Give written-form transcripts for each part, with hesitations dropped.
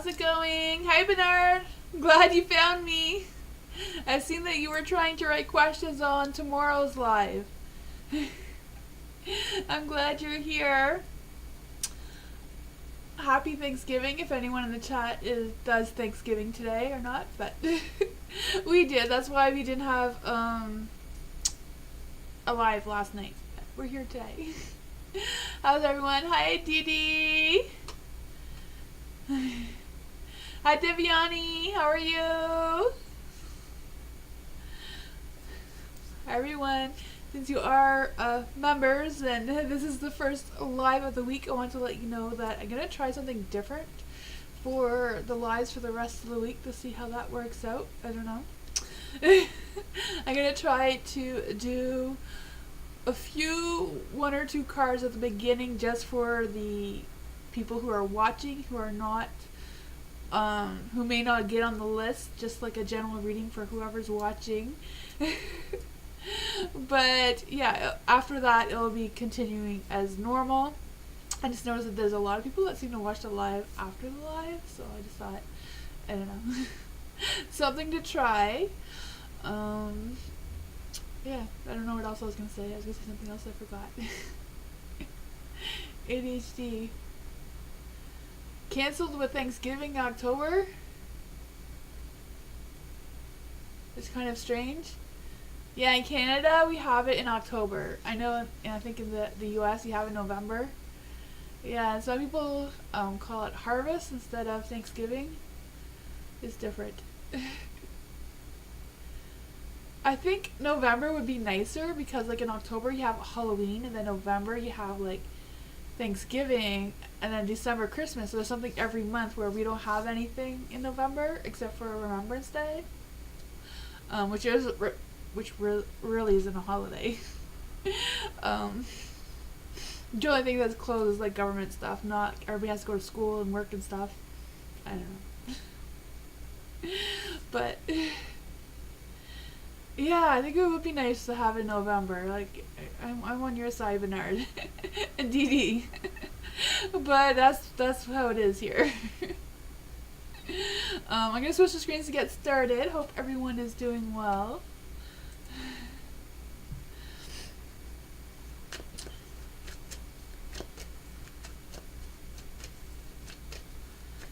How's it going? Hi, Bernard. Glad you found me. I've seen that you were trying to write questions on tomorrow's live. I'm glad you're here. Happy Thanksgiving if anyone in the chat does Thanksgiving today or not, but we did. That's why we didn't have a live last night. We're here today. How's everyone? Hi, Didi. Hi, Deviani. How are you? Hi, everyone. Since you are members and this is the first live of the week, I want to let you know that I'm going to try something different for the lives for the rest of the week to see how that works out. I don't know. I'm going to try to do one or two cards at the beginning just for the people who are watching, who are not, who may not get on the list, just like a general reading for whoever's watching. But yeah, after that it'll be continuing as normal. I just noticed that there's a lot of people that seem to watch the live after the live, so I just thought, I don't know, something to try. Yeah, I don't know what else I was going to say. I was going to say something else I forgot. ADHD. Cancelled with Thanksgiving October? It's kind of strange. Yeah, in Canada we have it in October. I know, and I think in the US you have it in November. Yeah, some people call it harvest instead of Thanksgiving. It's different. I think November would be nicer because like in October you have Halloween, and then November you have like Thanksgiving, and then December Christmas. So there's something every month where we don't have anything in November except for Remembrance Day, which really isn't a holiday. The only thing that's closed is like government stuff. Not everybody has to go to school and work and stuff. I don't know. But yeah, I think it would be nice to have in November. Like, I'm on your side, Bernard and Dee. But that's how it is here. I'm gonna switch the screens to get started. Hope everyone is doing well.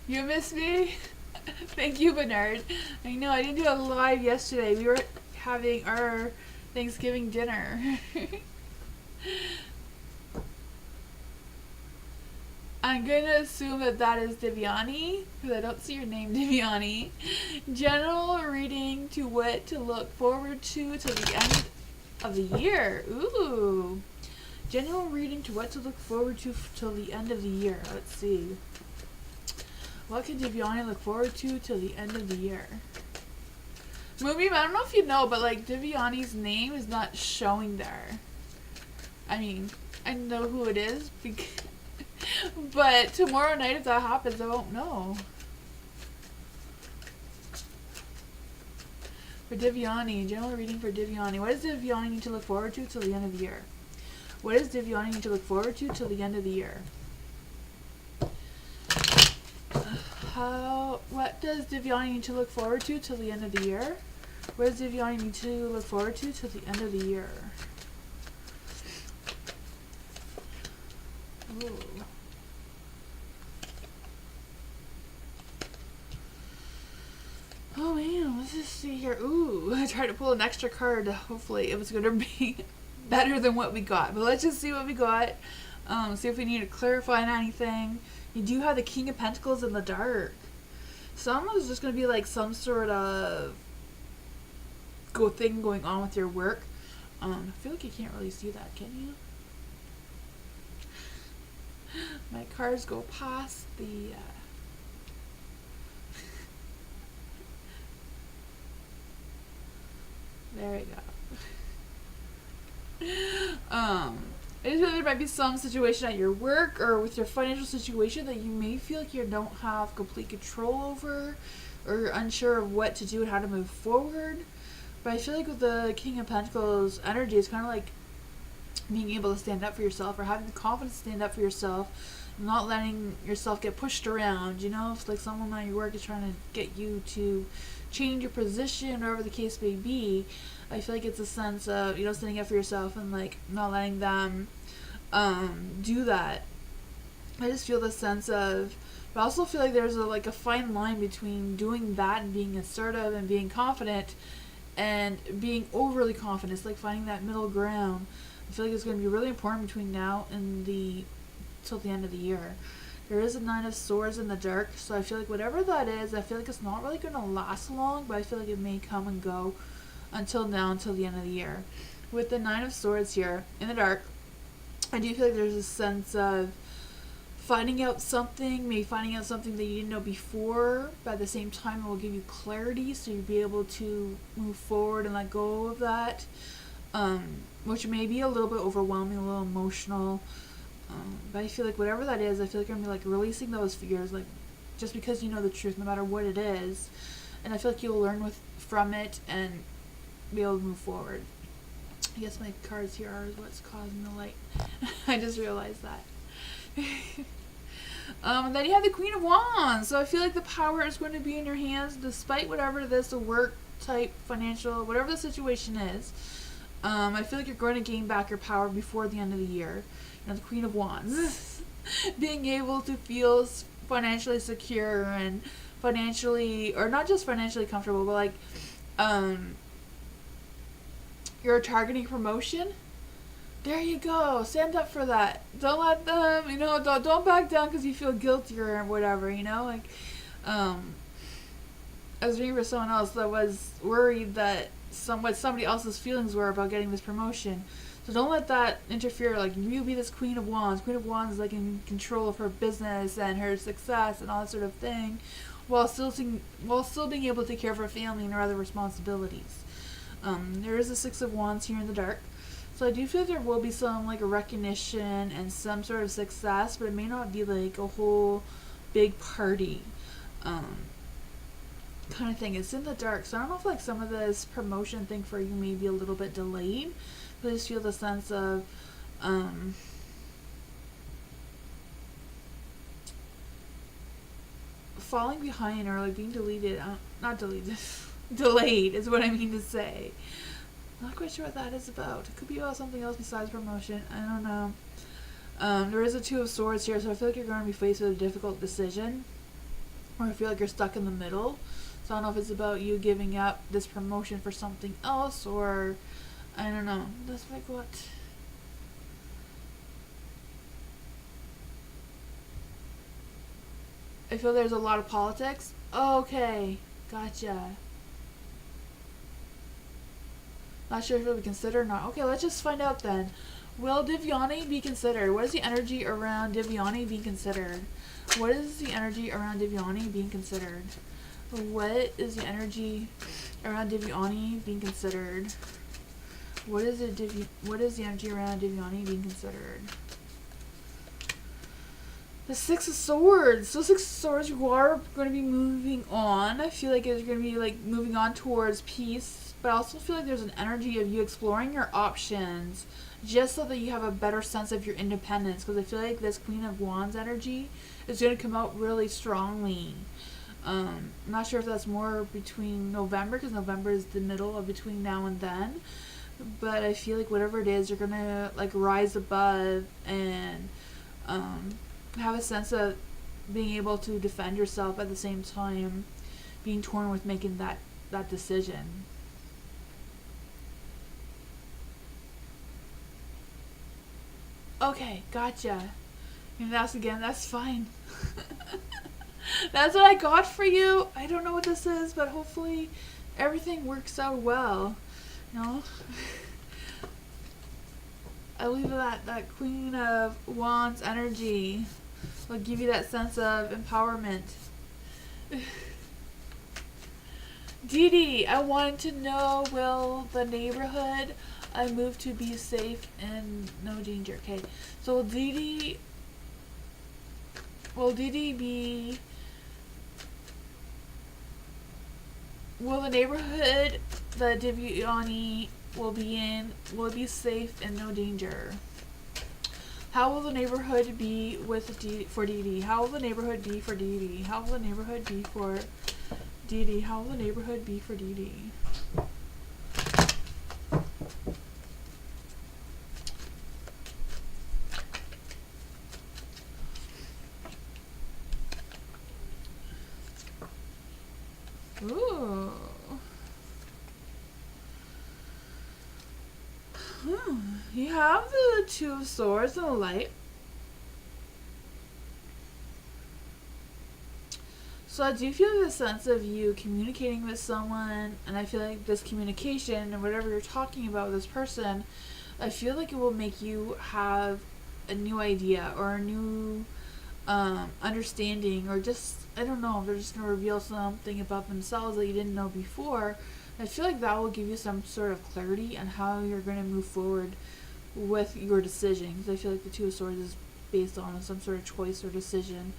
You miss me? Thank you, Bernard. I know I didn't do a live yesterday. We were having our Thanksgiving dinner. I'm going to assume that is Deviani, because I don't see your name, Deviani. General reading to what to look forward to till the end of the year. Ooh. General reading to what to look forward to till the end of the year. Let's see. What can Deviani look forward to till the end of the year? Moonbeam, I don't know if you know, but like Deviani's name is not showing there. I mean, I know who it is, but tomorrow night if that happens, I won't know. For Deviani, general reading for Deviani. What does Deviani need to look forward to till the end of the year? What does Deviani need to look forward to till the end of the year? What does Deviani need to look forward to till the end of the year? What does Deviani need to look forward to till the end of the year? Ooh. Oh man, let's just see here. Ooh, I tried to pull an extra card. Hopefully it was going to be better than what we got. But let's just see what we got. See if we need to clarify anything. You do have the King of Pentacles in the dark. Some is just going to be like some sort of thing going on with your work. I feel like you can't really see that, can you? My cards go past the... There we go. I just feel like there might be some situation at your work or with your financial situation that you may feel like you don't have complete control over, or unsure of what to do and how to move forward. But I feel like with the King of Pentacles energy, it's kind of like being able to stand up for yourself, or having the confidence to stand up for yourself, not letting yourself get pushed around. You know, if like someone at your work is trying to get you to change your position, or whatever the case may be, I feel like it's a sense of, you know, standing up for yourself and like not letting them do that. I just feel the sense of, but I also feel like there's a fine line between doing that and being assertive and being confident and being overly confident. It's like finding that middle ground. I feel like it's going to be really important between now and till the end of the year. There is a 9 of Swords in the dark, so I feel like whatever that is, I feel like it's not really going to last long, but I feel like it may come and go until the end of the year. With the 9 of Swords here in the dark, I do feel like there's a sense of finding out something that you didn't know before, but at the same time it will give you clarity, so you'll be able to move forward and let go of that, which may be a little bit overwhelming, a little emotional, but I feel like whatever that is, I feel like I'm going to be like releasing those fears, like just because you know the truth, no matter what it is, and I feel like you'll learn from it and be able to move forward. I guess my cards here are what's causing the light. I just realized that. And then you have the Queen of Wands. So I feel like the power is going to be in your hands, despite whatever this work type, financial, whatever the situation is. I feel like you're going to gain back your power before the end of the year. You know, the Queen of Wands. Being able to feel financially secure and financially, or not just financially comfortable, but like, you're targeting promotion. There you go. Stand up for that. Don't let them, you know, don't back down because you feel guilty or whatever, you know? Like, I was reading for someone else that was worried that what somebody else's feelings were about getting this promotion. So don't let that interfere. Like, you be this Queen of Wands. Queen of Wands is like in control of her business and her success and all that sort of thing, while still being able to take care of her family and her other responsibilities. There is a 6 of Wands here in the dark. So I do feel there will be some like recognition and some sort of success, but it may not be like a whole big party kind of thing. It's in the dark, so I don't know if like some of this promotion thing for you may be a little bit delayed, but I just feel the sense of falling behind or like being deleted. Not deleted. Delayed is what I mean to say. Not quite sure what that is about. It could be about something else besides promotion. I don't know. There is a 2 of Swords here, so I feel like you're going to be faced with a difficult decision, or I feel like you're stuck in the middle. So I don't know if it's about you giving up this promotion for something else, or I don't know. That's like what. I feel there's a lot of politics. Okay, gotcha. Not sure if it'll be considered or not. Okay, let's just find out then. Will Divyani be considered? What is the energy around Divyani being considered? What is the energy around Divyani being considered? What is the energy around Divyani being considered? What is the energy around Divyani being considered? The 6 of Swords. So 6 of Swords, you are going to be moving on. I feel like it's going to be like moving on towards peace. But I also feel like there's an energy of you exploring your options just so that you have a better sense of your independence. Because I feel like this Queen of Wands energy is going to come out really strongly. I'm not sure if that's more between November, because November is the middle of between now and then. But I feel like whatever it is, you're going to like rise above and have a sense of being able to defend yourself at the same time being torn with making that decision. Okay, gotcha. And that's fine. That's what I got for you. I don't know what this is, but hopefully everything works out well. You know? I believe that Queen of Wands energy will give you that sense of empowerment. Dee Dee, I wanted to know, will the neighborhood I moved to be safe and no danger? Okay, so will Dee Dee be... Will the neighborhood that Divyani will be safe and no danger. How will the neighborhood be for Dee Dee? How will the neighborhood be for Dee Dee? How will the neighborhood be for Dee Dee? How will the neighborhood be for Dee Dee? Ooh. You have the Two of Swords and the Light. So I do feel the sense of you communicating with someone, and I feel like this communication and whatever you're talking about with this person, I feel like it will make you have a new idea or a new understanding, or just, I don't know, they're just going to reveal something about themselves that you didn't know before. I feel like that will give you some sort of clarity on how you're going to move forward with your decisions. I feel like the Two of Swords is based on some sort of choice or decision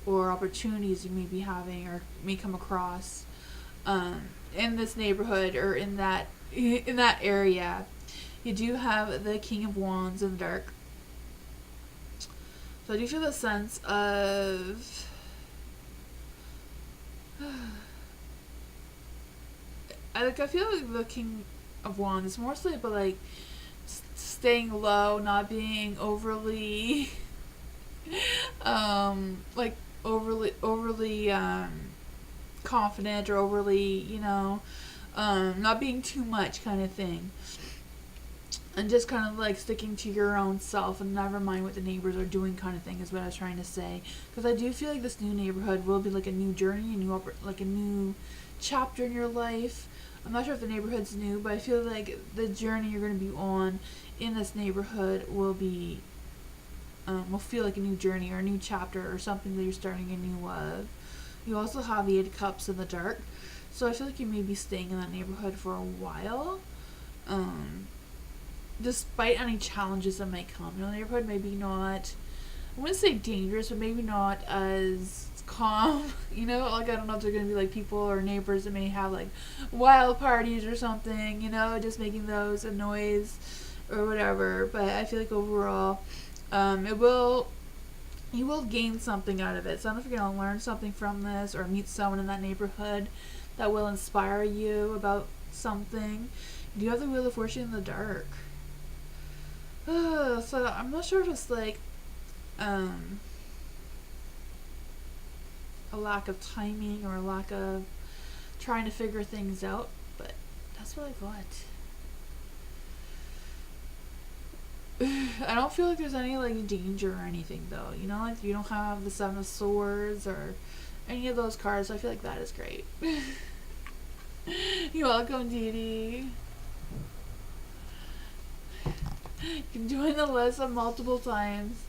or opportunities you may be having or may come across in this neighborhood or in that area. You do have the King of Wands in the dark. So I do feel the sense of I feel like the King of Wands is mostly about like staying low, not being overly overly confident or overly, not being too much kind of thing. And just kind of like sticking to your own self and never mind what the neighbors are doing kind of thing is what I was trying to say. Because I do feel like this new neighborhood will be like a new journey, a new chapter in your life. I'm not sure if the neighborhood's new, but I feel like the journey you're going to be on in this neighborhood will feel like a new journey or a new chapter or something that you're starting anew of. You also have the Eight of Cups in the dark. So I feel like you may be staying in that neighborhood for a while. Despite any challenges that might come. The neighborhood may be not, I wouldn't say dangerous, but maybe not as calm. Like I don't know if they're going to be like people or neighbors that may have like wild parties or something, just making those a noise or whatever. But I feel like overall, you will gain something out of it. So I don't know if you're going to learn something from this or meet someone in that neighborhood that will inspire you about something. Do you have the Wheel of Fortune in the dark? So I'm not sure if it's like a lack of timing or a lack of trying to figure things out, but that's what I got. I don't feel like there's any like danger or anything though. Like you don't have the Seven of Swords or any of those cards. So I feel like that is great. You're welcome, Dee Dee. You can join the list multiple times.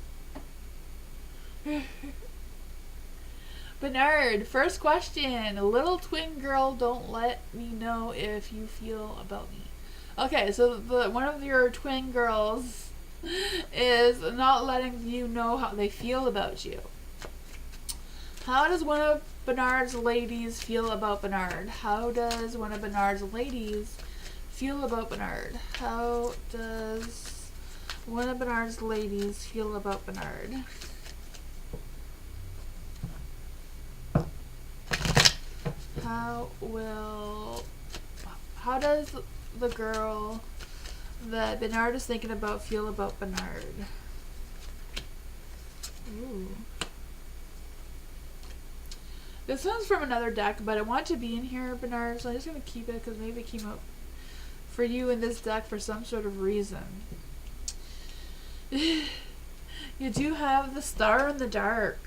Bernard, first question. Little twin girl, don't let me know if you feel about me. Okay, so one of your twin girls is not letting you know how they feel about you. How does one of Bernard's ladies feel about Bernard? How does one of Bernard's ladies feel about Bernard? How does one of Bernard's ladies feel about Bernard? How does the girl that Bernard is thinking about feel about Bernard? Ooh. This one's from another deck, but I want to be in here, Bernard, so I'm just going to keep it because maybe it came up for you in this deck for some sort of reason. You do have the Star in the dark.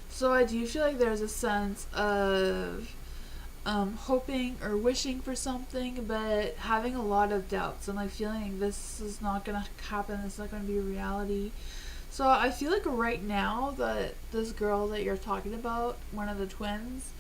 So I do feel like there's a sense of hoping or wishing for something, but having a lot of doubts and like feeling this is not going to happen, it's not going to be a reality. So I feel like right now that this girl that you're talking about, one of the twins,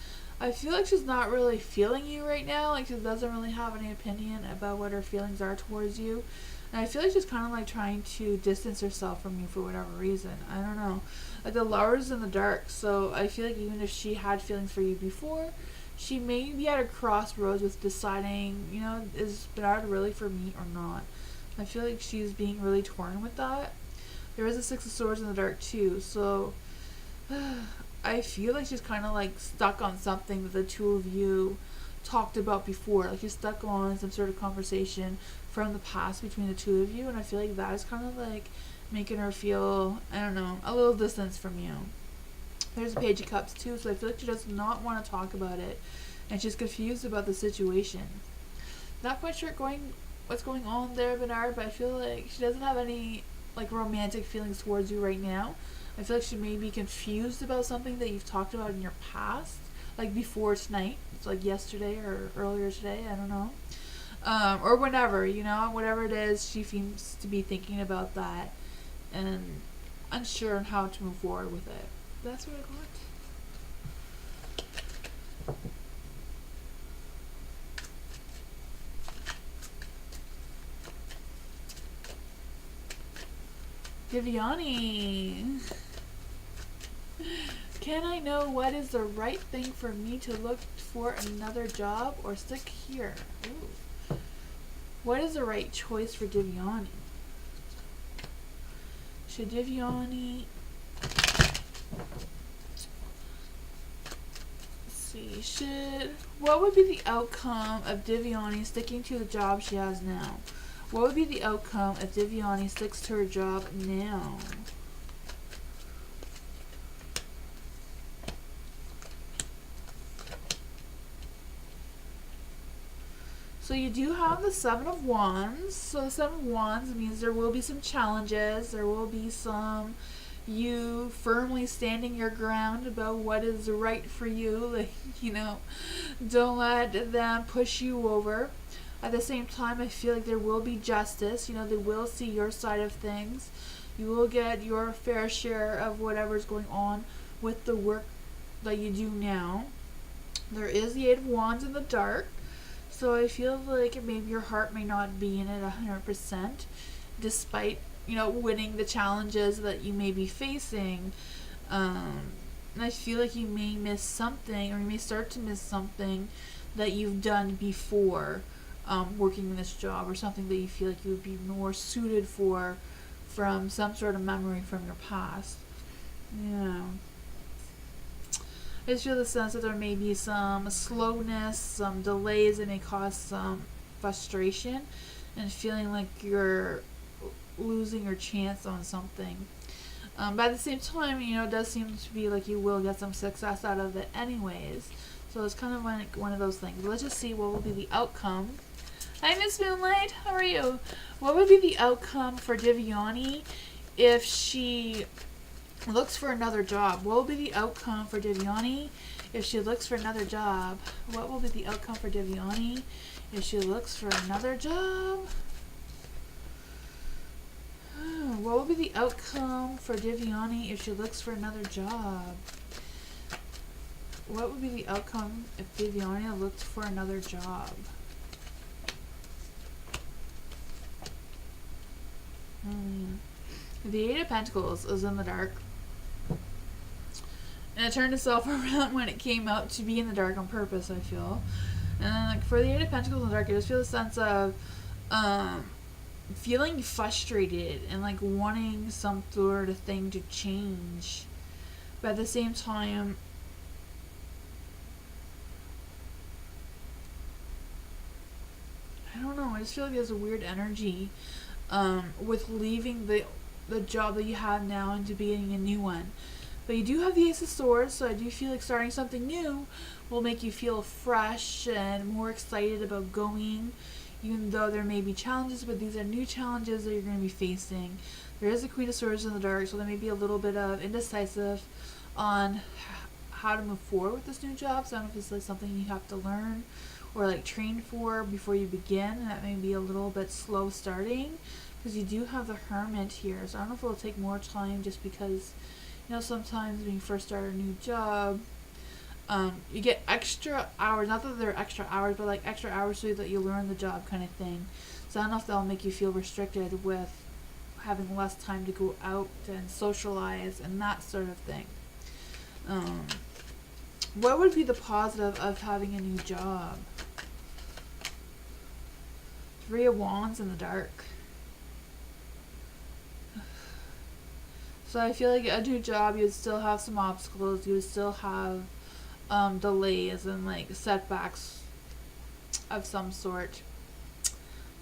I feel like she's not really feeling you right now. Like she doesn't really have any opinion about what her feelings are towards you. And I feel like she's kind of like trying to distance herself from you for whatever reason. I don't know. Like the Lover's in the dark. So I feel like even if she had feelings for you before, she may be at a crossroads with deciding, you know, is Bernard really for me or not? I feel like she's being really torn with that. There is a Six of Swords in the dark too, so I feel like she's kind of like stuck on something that the two of you talked about before. Like you're stuck on some sort of conversation from the past between the two of you, and I feel like that is kind of like making her feel, I don't know, a little distance from you. There's a Page of Cups too, so I feel like she does not want to talk about it, and she's confused about the situation. Not quite sure what's going on there, Bernard, but I feel like she doesn't have any like romantic feelings towards you right now. I feel like she may be confused about something that you've talked about in your past, like before tonight. It's like yesterday or earlier today. I don't know, or whenever, you know, whatever it is. She seems to be thinking about that and unsure on how to move forward with it. That's what I got. Viviani. Can I know what is the right thing for me to look for another job or stick here? Ooh. What is the right choice for Diviani? Should Diviani... What would be the outcome of Diviani sticking to the job she has now? What would be the outcome if Diviani sticks to her job now? So you do have the Seven of Wands. So the Seven of Wands means there will be some challenges. There will be some you firmly standing your ground about what is right for you. Like, you know, don't let them push you over. At the same time, I feel like there will be justice. You know, they will see your side of things. You will get your fair share of whatever's going on with the work that you do now. There is the Eight of Wands in the dark. So I feel like maybe your heart may not be in it 100%, despite, you know, winning the challenges that you may be facing. And I feel like you may miss something, or you may start to miss something that you've done before working in this job, or something that you feel like you would be more suited for from some sort of memory from your past. Yeah. I just feel the sense that there may be some slowness, some delays that may cause some frustration, and feeling like you're losing your chance on something. But at the same time, you know, it does seem to be like you will get some success out of it anyways. So it's kind of like one of those things. But let's just see what will be the outcome. Hi, Miss Moonlight. How are you? What would be the outcome for Diviani if she looks for another job? What will be the outcome for Diviani if she looks for another job? What will be the outcome for Diviani if she looks for another job? What will be the outcome for Diviani if she looks for another job? What would be the outcome if Diviani looked for another job? The Eight of Pentacles is in the dark. And it turned itself around when it came out to be in the dark on purpose, I feel. And then, like, for the Eight of Pentacles in the dark, I just feel a sense of feeling frustrated and like wanting some sort of thing to change. But at the same time, I don't know, I just feel like there's a weird energy with leaving the job that you have now and to beginning a new one. But you do have the Ace of Swords, so I do feel like starting something new will make you feel fresh and more excited about going, even though there may be challenges, but these are new challenges that you're going to be facing. There is the Queen of Swords in the dark, so there may be a little bit of indecisive on how to move forward with this new job. So I don't know if it's like something you have to learn or like train for before you begin, and that may be a little bit slow starting because you do have the Hermit here. So I don't know if it'll take more time, just because, you know, sometimes when you first start a new job, you get extra hours, not that they're extra hours, but like extra hours so that you learn the job kind of thing. So I don't know if that'll make you feel restricted with having less time to go out and socialize and that sort of thing. What would be the positive of having a new job? Three of Wands in the dark. So I feel like a new job, you would still have some obstacles. You would still have delays and like setbacks of some sort.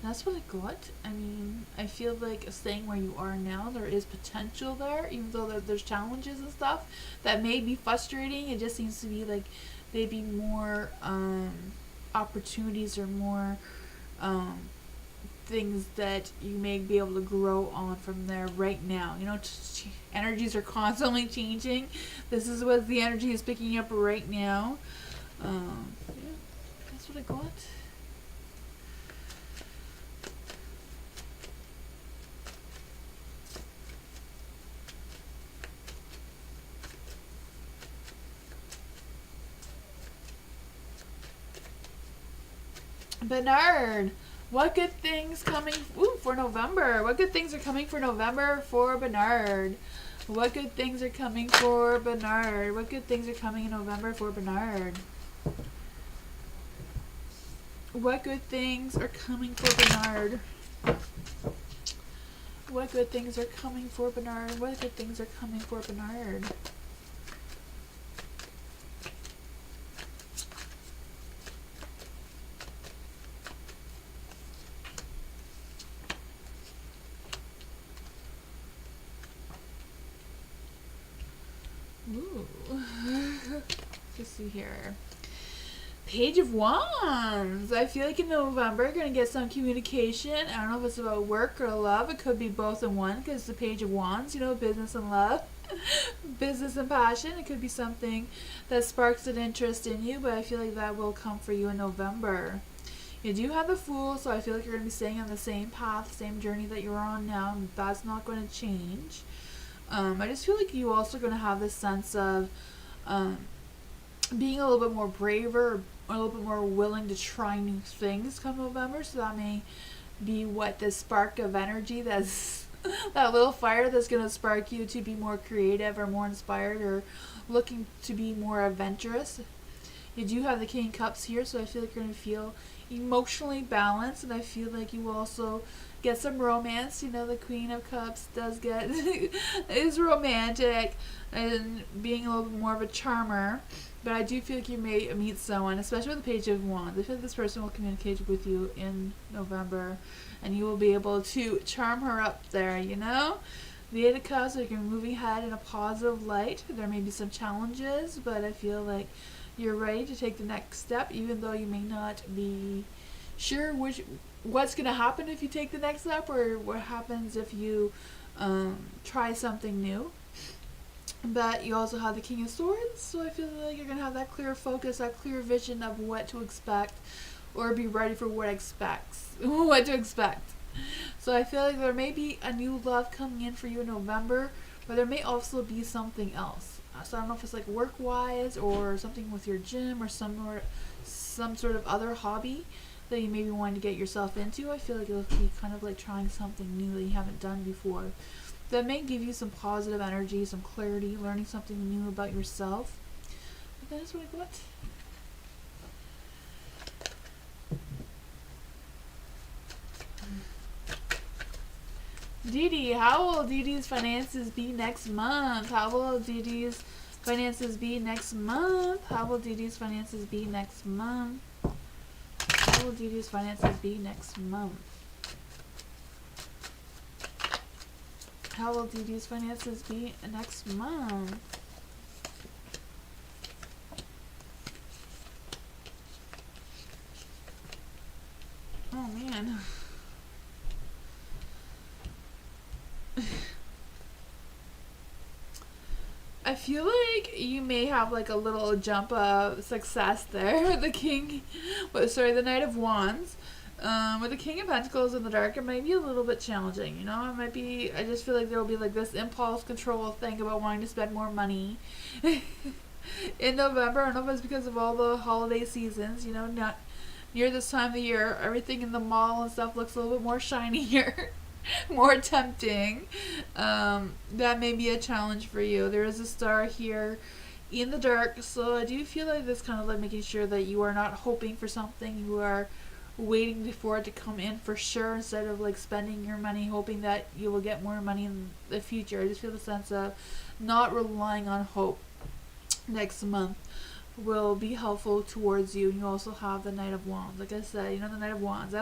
That's what I got. I mean, I feel like staying where you are now, there is potential there, even though there's challenges and stuff that may be frustrating. It just seems to be like maybe more opportunities or more things that you may be able to grow on from there right now. You know, energies are constantly changing. This is what the energy is picking up right now. Yeah, that's what I got. Bernard, what good things coming for November? What good things are coming for November for Bernard? What good things are coming for Bernard? What good things are coming in November for Bernard? What good things are coming for Bernard? What good things are coming for Bernard? What good things are coming for Bernard? Ooh. Let's see here. Page of Wands. I feel like in November you're going to get some communication. I don't know if it's about work or love. It could be both in one because the Page of Wands, you know, business and love. Business and passion. It could be something that sparks an interest in you, but I feel like that will come for you in November. You do have the Fool, so I feel like you're going to be staying on the same path, same journey that you're on now. And that's not going to change. I just feel like you also going to have this sense of being a little bit more braver or a little bit more willing to try new things come November. So that may be what this spark of energy, that's that little fire that's going to spark you to be more creative or more inspired or looking to be more adventurous. You do have the King of Cups here, so I feel like you're going to feel emotionally balanced, and I feel like you will also get some romance. You know, the Queen of Cups does get is romantic and being a little bit more of a charmer, but I do feel like you may meet someone, especially with the Page of Wands. I feel like this person will communicate with you in November, and you will be able to charm her up there, you know? The Eight of Cups, so you're moving ahead in a positive light. There may be some challenges, but I feel like you're ready to take the next step, even though you may not be sure what's going to happen if you take the next step or what happens if you try something new. But you also have the King of Swords, so I feel like you're going to have that clear focus, that clear vision of what to expect or be ready for what to expect. So I feel like there may be a new love coming in for you in November, but there may also be something else. So I don't know if it's like work-wise or something with your gym or some sort of other hobby that you maybe wanting to get yourself into. I feel like it'll be kind of like trying something new that you haven't done before. That may give you some positive energy, some clarity, learning something new about yourself. But that is what I got. Dee, how will Dee finances be next month? How will Dee finances be next month? How will Dee finances be next month? How will Dee finances be next month? How will Dee finances be next month? Oh man. I feel like you may have like a little jump of success there with the Knight of Wands. With the King of Pentacles in the dark, it might be a little bit challenging, you know? I just feel like there will be like this impulse control thing about wanting to spend more money in November. I don't know if it's because of all the holiday seasons, you know, not near this time of the year, everything in the mall and stuff looks a little bit more shinier. More tempting. That may be a challenge for you. There is a star here in the dark. So I do feel like this kind of like making sure that you are not hoping for something, you are waiting for it to come in for sure, instead of like spending your money hoping that you will get more money in the future. I just feel the sense of not relying on hope next month will be helpful towards you. And you also have the Knight of Wands. Like I said, the Knight of Wands,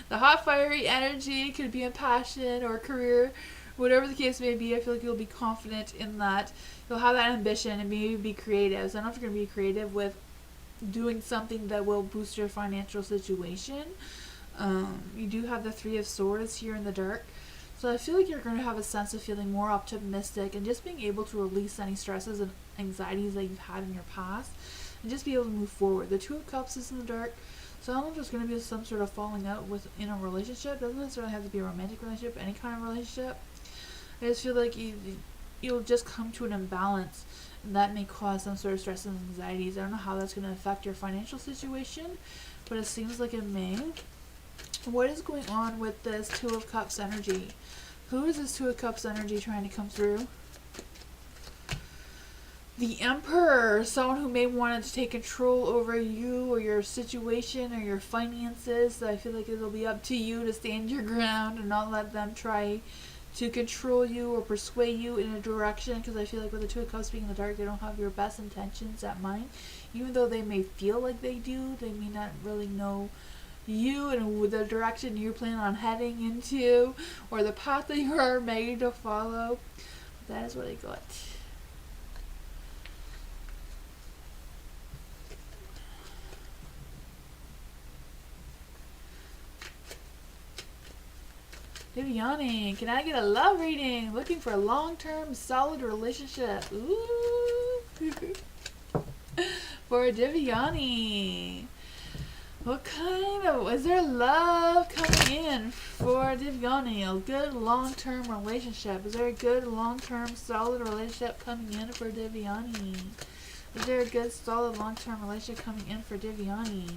the hot fiery energy could be in passion or career, whatever the case may be. I feel like you'll be confident in that. You'll have that ambition and maybe be creative. So I don't know if you're going to be creative with doing something that will boost your financial situation. You do have the Three of Swords here in the dark. So I feel like you're going to have a sense of feeling more optimistic and just being able to release any stresses and anxieties that you've had in your past and just be able to move forward. The Two of Cups is in the dark. So I don't know if there's going to be some sort of falling out within a relationship. It doesn't necessarily have to be a romantic relationship, any kind of relationship. I just feel like you'll just come to an imbalance, and that may cause some sort of stress and anxieties. I don't know how that's going to affect your financial situation, but it seems like it may. What is going on with this Two of Cups energy? Who is this Two of Cups energy trying to come through? The Emperor, someone who may want to take control over you or your situation or your finances. So I feel like it'll be up to you to stand your ground and not let them try to control you or persuade you in a direction, because I feel like with the Two of Cups being in the dark, they don't have your best intentions at mind. Even though they may feel like they do, they may not really know you and the direction you're planning on heading into or the path that you are made to follow. That is what I got. Divyani, can I get a love reading? Looking for a long-term, solid relationship. Ooh. For Divyani. What kind of, is there love coming in for Divyani? A good long-term relationship. Is there a good long-term, solid relationship coming in for Divyani? Is there a good, solid, long-term relationship coming in for Divyani?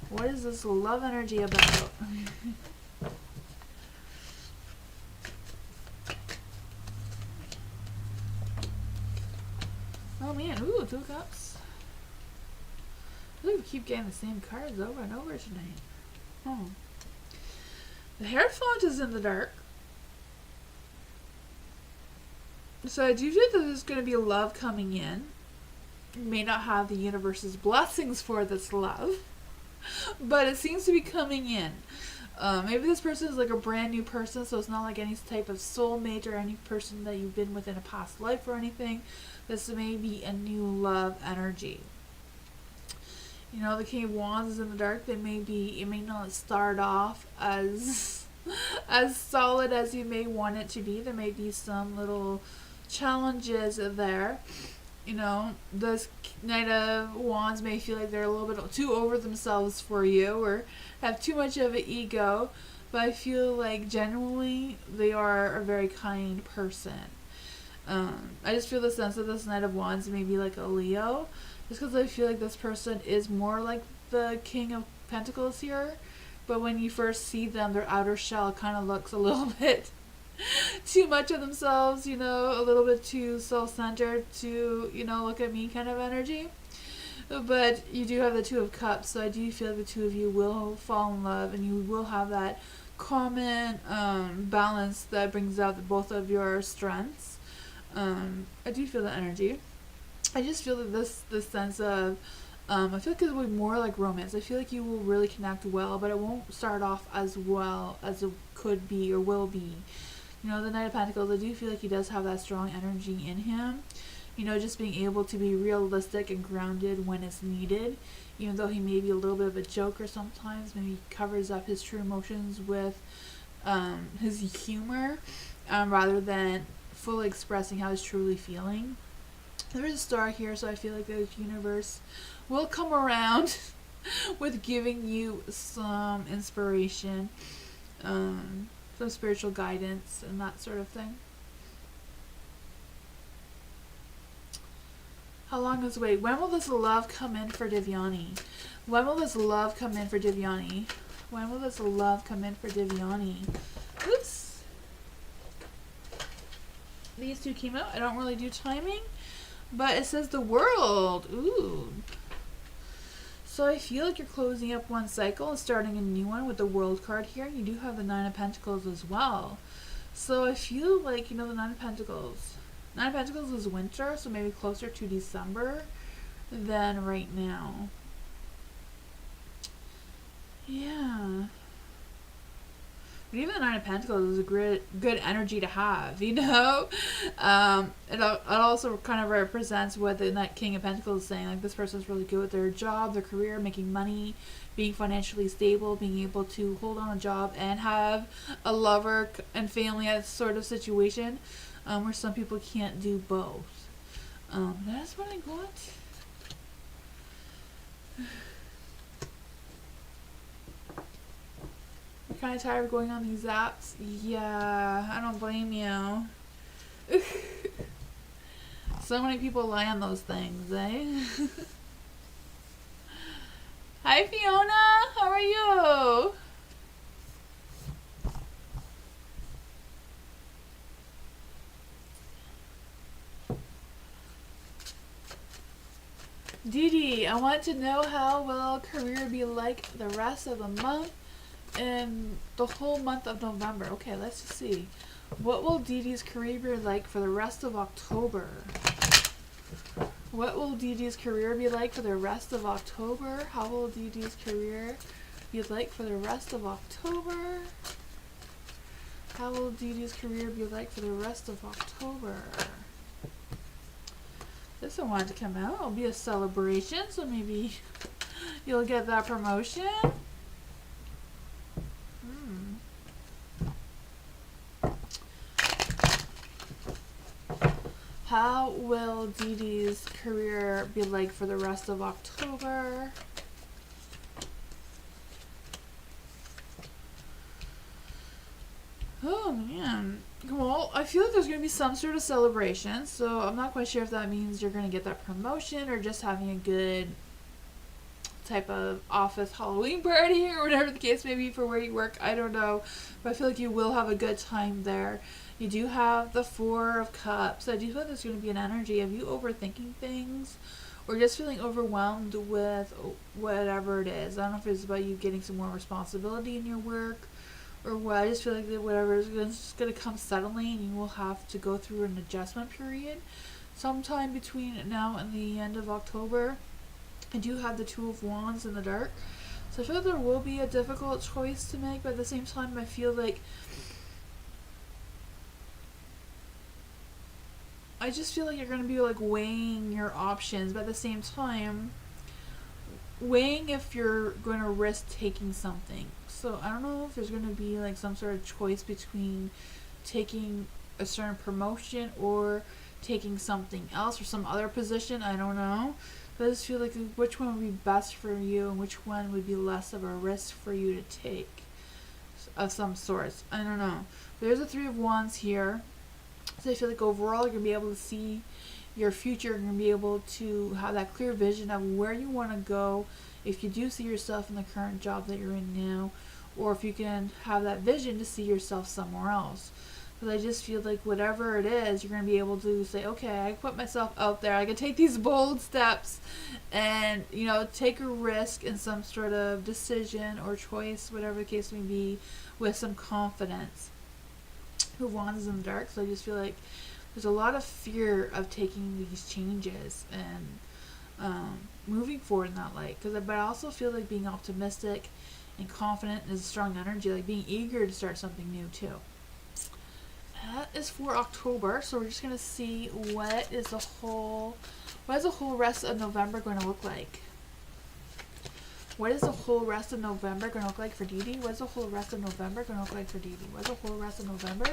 What is this love energy about? Oh man, ooh, Two Cups. Ooh, we keep getting the same cards over and over tonight. Oh. The Hierophant is in the dark. So I do feel that there's going to be love coming in. You may not have the universe's blessings for this love, but it seems to be coming in. Maybe this person is like a brand new person, so it's not like any type of soulmate or any person that you've been with in a past life or anything. This may be a new love energy. The King of Wands is in the dark. It may not start off as solid as you may want it to be. There may be some little challenges there. This Knight of Wands may feel like they're a little bit too over themselves for you or have too much of an ego, but I feel like genuinely they are a very kind person. I just feel the sense that this Knight of Wands may be like a Leo, just because I feel like this person is more like the King of Pentacles here, but when you first see them, their outer shell kind of looks a little bit too much of themselves, a little bit too self-centered to, look at me kind of energy. But you do have the Two of Cups, so I do feel the two of you will fall in love and you will have that common balance that brings out both of your strengths. I do feel the energy. I just feel that this sense of I feel like it will be more like romance. I feel like you will really connect well, but it won't start off as well as it could be or will be. The Knight of Pentacles, I do feel like he does have that strong energy in him. Just being able to be realistic and grounded when it's needed. Even though he may be a little bit of a joker sometimes, maybe he covers up his true emotions with his humor rather than fully expressing how he's truly feeling. There is a star here, so I feel like the universe will come around with giving you some inspiration, some spiritual guidance, and that sort of thing. How long is wait? When will this love come in for Divyani? When will this love come in for Divyani? When will this love come in for Divyani? Oops. These two came out. I don't really do timing. But it says the World. Ooh. So I feel like you're closing up one cycle and starting a new one with the World card here. You do have the Nine of Pentacles as well. So I feel like, the Nine of Pentacles. Nine of Pentacles is winter, so maybe closer to December than right now. Yeah. But even the Nine of Pentacles is a good energy to have, It also kind of represents what the King of Pentacles is saying. Like, this person's really good with their job, their career, making money, being financially stable, being able to hold on a job and have a lover and family sort of situation, where some people can't do both. That's what I got. Kind of tired of going on these apps. Yeah, I don't blame you. So many people lie on those things, eh? Hi Fiona, how are you? Dee, I want to know how will career be like the rest of the month and the whole month of November. Okay, let's just see. What will Didi's career be like for the rest of October? What will Didi's career be like for the rest of October? How will Didi's career be like for the rest of October? How will Didi's career be like for the rest of October? This one wanted to come out. It'll be a celebration, so maybe you'll get that promotion. How will Didi's career be like for the rest of October? Oh man. Well, I feel like there's going to be some sort of celebration, so I'm not quite sure if that means you're going to get that promotion or just having a good type of office Halloween party or whatever the case may be for where you work. I don't know, but I feel like you will have a good time there. You do have the Four of Cups. I do feel like there's going to be an energy of you overthinking things or just feeling overwhelmed with whatever it is. I don't know if it's about you getting some more responsibility in your work or what. I just feel like that whatever is just going to come suddenly and you will have to go through an adjustment period sometime between now and the end of October. I do have the Two of Wands in the dark. So I feel like there will be a difficult choice to make, but at the same time I feel like you're going to be like weighing your options, but at the same time weighing if you're going to risk taking something. So I don't know if there's going to be like some sort of choice between taking a certain promotion or taking something else or some other position. I don't know. But I just feel like which one would be best for you and which one would be less of a risk for you to take of some sorts. I don't know. But there's a Three of Wands here. So I feel like overall you're going to be able to see your future. You're going to be able to have that clear vision of where you want to go if you do see yourself in the current job that you're in now, or if you can have that vision to see yourself somewhere else. Because I just feel like whatever it is, you're going to be able to say, okay, I put myself out there. I can take these bold steps and, take a risk in some sort of decision or choice, whatever the case may be, with some confidence. Who Wands in the dark? So I just feel like there's a lot of fear of taking these changes and moving forward in that light. But I also feel like being optimistic and confident is a strong energy, like being eager to start something new too. That is for October, so we're just gonna see what is the whole rest of November going to look like. What is the whole rest of November going to look like for Didi? What is the whole rest of November going to look like for Didi? What is the whole rest of November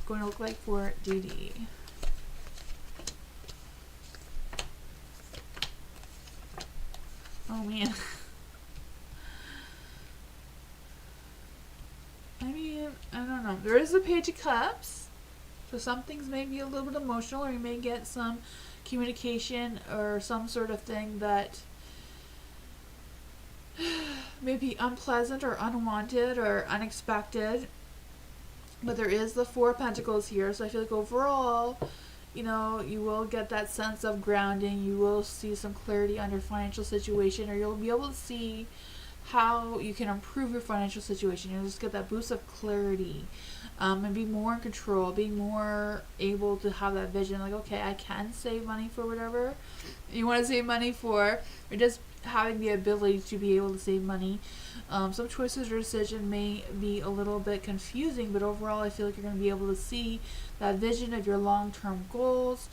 going to look like for Didi? Oh man. I don't know. There is a Page of Cups. So some things may be a little bit emotional, or you may get some communication or some sort of thing that may be unpleasant or unwanted or unexpected. But there is the Four of Pentacles here, so I feel like overall you know, you will get that sense of grounding. You will see some clarity on your financial situation, or you'll be able to see how you can improve your financial situation. You'll just get that boost of clarity, and be more in control, be more able to have that vision, like, okay, I can save money for whatever you want to save money for, or just having the ability to be able to save money. Some choices or decision may be a little bit confusing, but overall I feel like you're going to be able to see that vision of your long-term goals.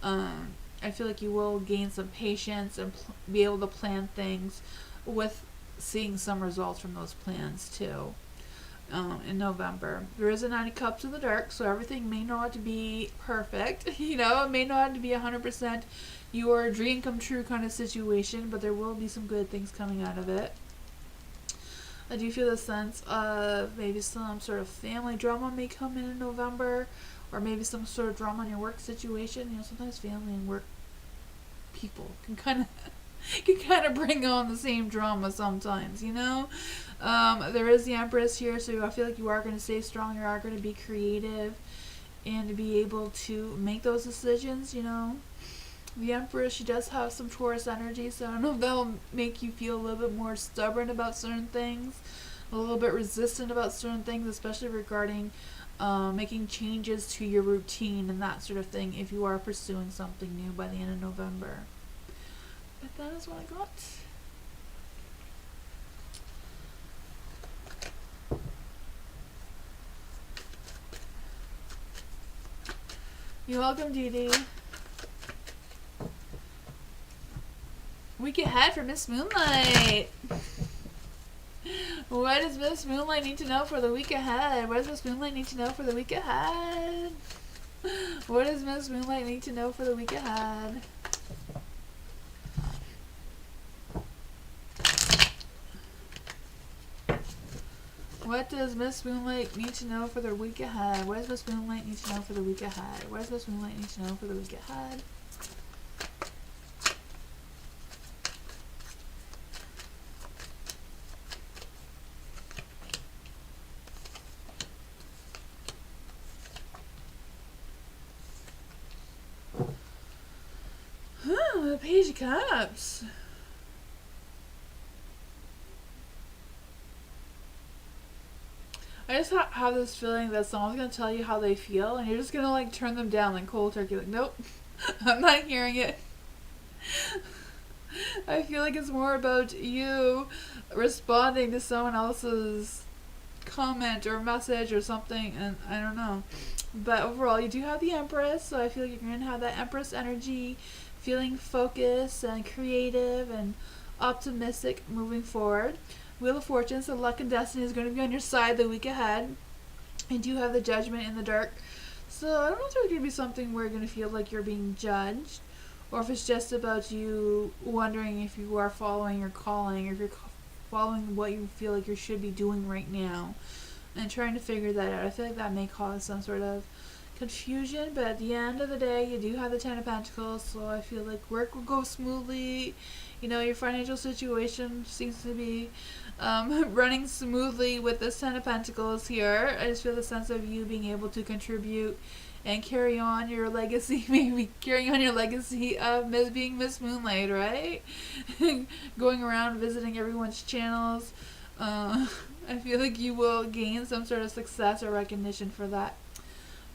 I feel like you will gain some patience and be able to plan things with seeing some results from those plans too. In November, there is a 9 of Cups in the dark, so everything may not be perfect. You know, it may not be 100% your dream come true kind of situation, but there will be some good things coming out of it. I do feel the sense of maybe some sort of family drama may come in November, or maybe some sort of drama in your work situation. You know, sometimes family and work people can kind of bring on the same drama sometimes, you know. There is the Empress here, so I feel like you are going to stay strong. You are going to be creative and to be able to make those decisions, you know. The Empress, she does have some Taurus energy, so I don't know if that'll make you feel a little bit more stubborn about certain things, a little bit resistant about certain things, especially regarding making changes to your routine and that sort of thing if you are pursuing something new by the end of November. But that is what I got. You're welcome, Dee Dee. Week ahead for Miss Moonlight. What does Miss Moonlight need to know for the week ahead? What does Miss Moonlight need to know for the week ahead? What does Miss Moonlight need to know for the week ahead? What does Miss Moonlight need to know for the week ahead? What does Miss Moonlight need to know for the week ahead? What does Miss Moonlight need to know for the week ahead? The Page of Cups. I just have this feeling that someone's going to tell you how they feel, and you're just going to, like, turn them down like cold turkey. Like, nope, I'm not hearing it. I feel like it's more about you responding to someone else's comment or message or something, and I don't know. But overall, you do have the Empress, so I feel like you're going to have that Empress energy, feeling focused and creative and optimistic moving forward. Wheel of Fortune, so luck and destiny is going to be on your side the week ahead. You do have the Judgment in the dark. So I don't know if there's going to be something where you're going to feel like you're being judged, or if it's just about you wondering if you are following your calling, or if you're following what you feel like you should be doing right now, and trying to figure that out. I feel like that may cause some sort of confusion, but at the end of the day, you do have the 10 of Pentacles, so I feel like work will go smoothly. You know, your financial situation seems to be running smoothly with this 10 of Pentacles here. I just feel the sense of you being able to contribute and carry on your legacy, maybe carrying on your legacy of being Miss Moonlight, right? Going around visiting everyone's channels. I feel like you will gain some sort of success or recognition for that.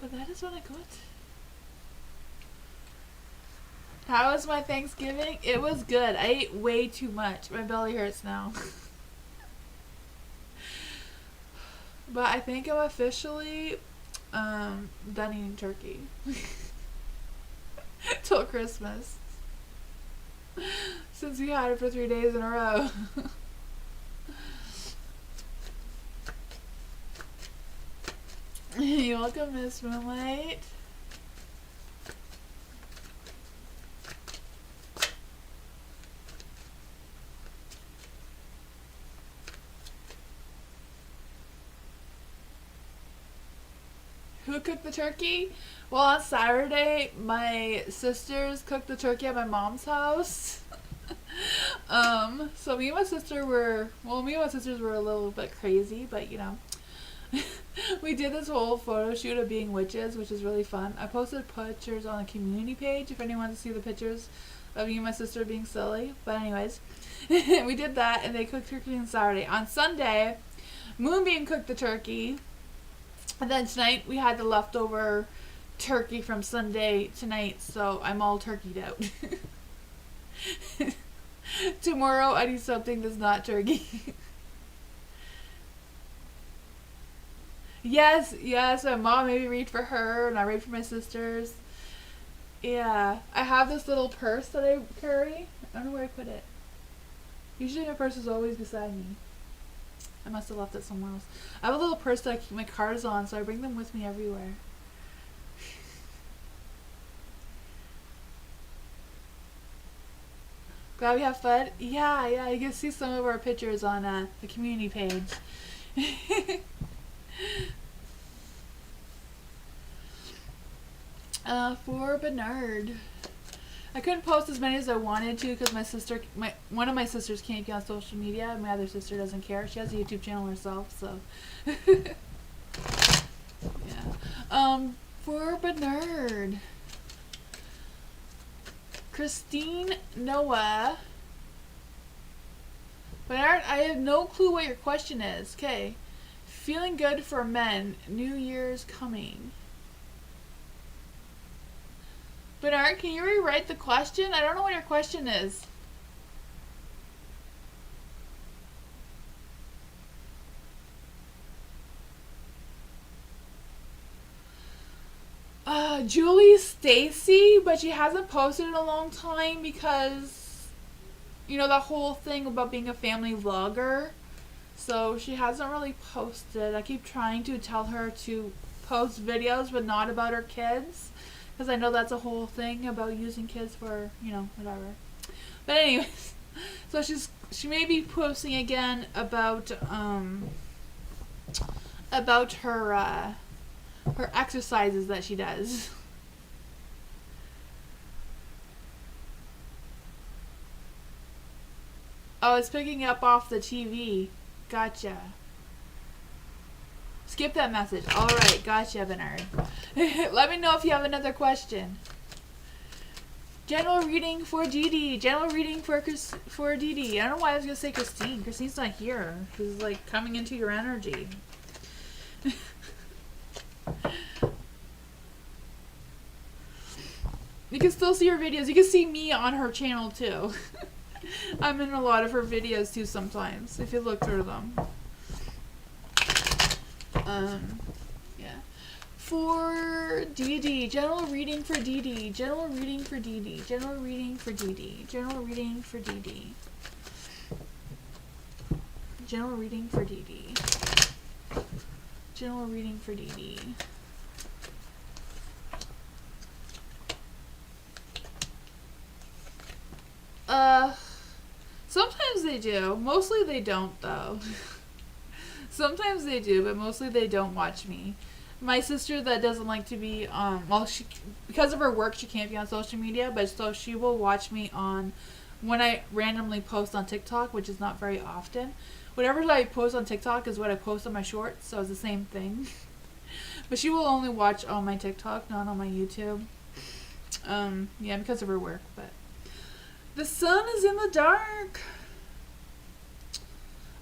But that is what I got. How was my Thanksgiving? It was good. I ate way too much. My belly hurts now. But I think I'm officially done eating turkey. Till Christmas. Since we had it for 3 days in a row. You're welcome, Miss Moonlight. Who cooked the turkey? Well, on Saturday, my sisters cooked the turkey at my mom's house. So me and my sisters were a little bit crazy, but you know, We did this whole photo shoot of being witches, which is really fun. I posted pictures on the community page if anyone wants to see the pictures of me and my sister being silly. But anyways, we did that, and they cooked turkey on Saturday. On Sunday, Moonbeam cooked the turkey, and then tonight we had the leftover turkey from Sunday tonight, so I'm all turkeyed out. Tomorrow I need something that's not turkey. Yes, my mom made me read for her, and I read for my sisters. Yeah, I have this little purse that I carry. I don't know where I put it. Usually my purse is always beside me. I must have left it somewhere else. I have a little purse that I keep my cards on, so I bring them with me everywhere. Glad we have fun. Yeah, you can see some of our pictures on the community page. For Bernard, I couldn't post as many as I wanted to because one of my sisters can't be on social media, and my other sister doesn't care. She has a YouTube channel herself, so yeah. For Bernard, Christine Noah. Bernard, I have no clue what your question is. Okay. Feeling good for men. New Year's coming. Bernard, can you rewrite the question? I don't know what your question is. Julie Stacy, but she hasn't posted in a long time because, you know, that whole thing about being a family vlogger. So she hasn't really posted. I keep trying to tell her to post videos, but not about her kids, because I know that's a whole thing about using kids for, you know, whatever. But anyways, so she may be posting again about her exercises that she does. Oh, it's picking up off the TV. Gotcha. Skip that message. Alright, gotcha, Bernard. Let me know if you have another question. General reading for Dee. General reading for Dee. I don't know why I was going to say Christine. Christine's not here. She's like coming into your energy. You can still see her videos. You can see me on her channel too. I'm in a lot of her videos too sometimes, if you look through them. Yeah. For Dee. General reading for Dee. General reading for Dee. General reading for Dee. General reading for Dee. General reading for Dee. General reading for Dee. Sometimes they do. Mostly they don't, though. Sometimes they do, but mostly they don't watch me. My sister that doesn't like to be, because of her work, she can't be on social media, but so she will watch me on, when I randomly post on TikTok, which is not very often. Whatever I post on TikTok is what I post on my shorts, so it's the same thing. But she will only watch on my TikTok, not on my YouTube. Yeah, because of her work, but. The sun is in the dark.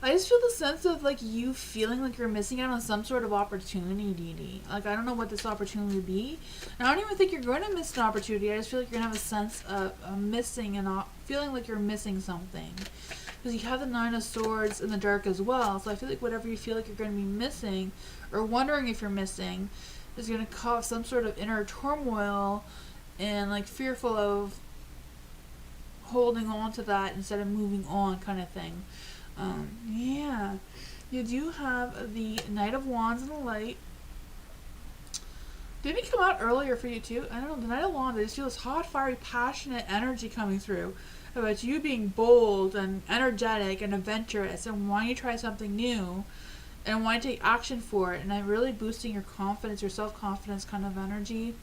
I just feel the sense of like you feeling like you're missing out on some sort of opportunity, Dee. Like I don't know what this opportunity would be. And I don't even think you're going to miss an opportunity. I just feel like you're going to have a sense of missing and feeling like you're missing something. Because you have the Nine of Swords in the dark as well. So I feel like whatever you feel like you're going to be missing or wondering if you're missing is going to cause some sort of inner turmoil and like fearful of holding on to that instead of moving on kind of thing. Yeah. You do have the Knight of Wands and the Light. Did it come out earlier for you too? I don't know. The Knight of Wands, I just feel this hot, fiery, passionate energy coming through about you being bold and energetic and adventurous and wanting to try something new and wanting to take action for it, and I'm really boosting your confidence, your self-confidence kind of energy.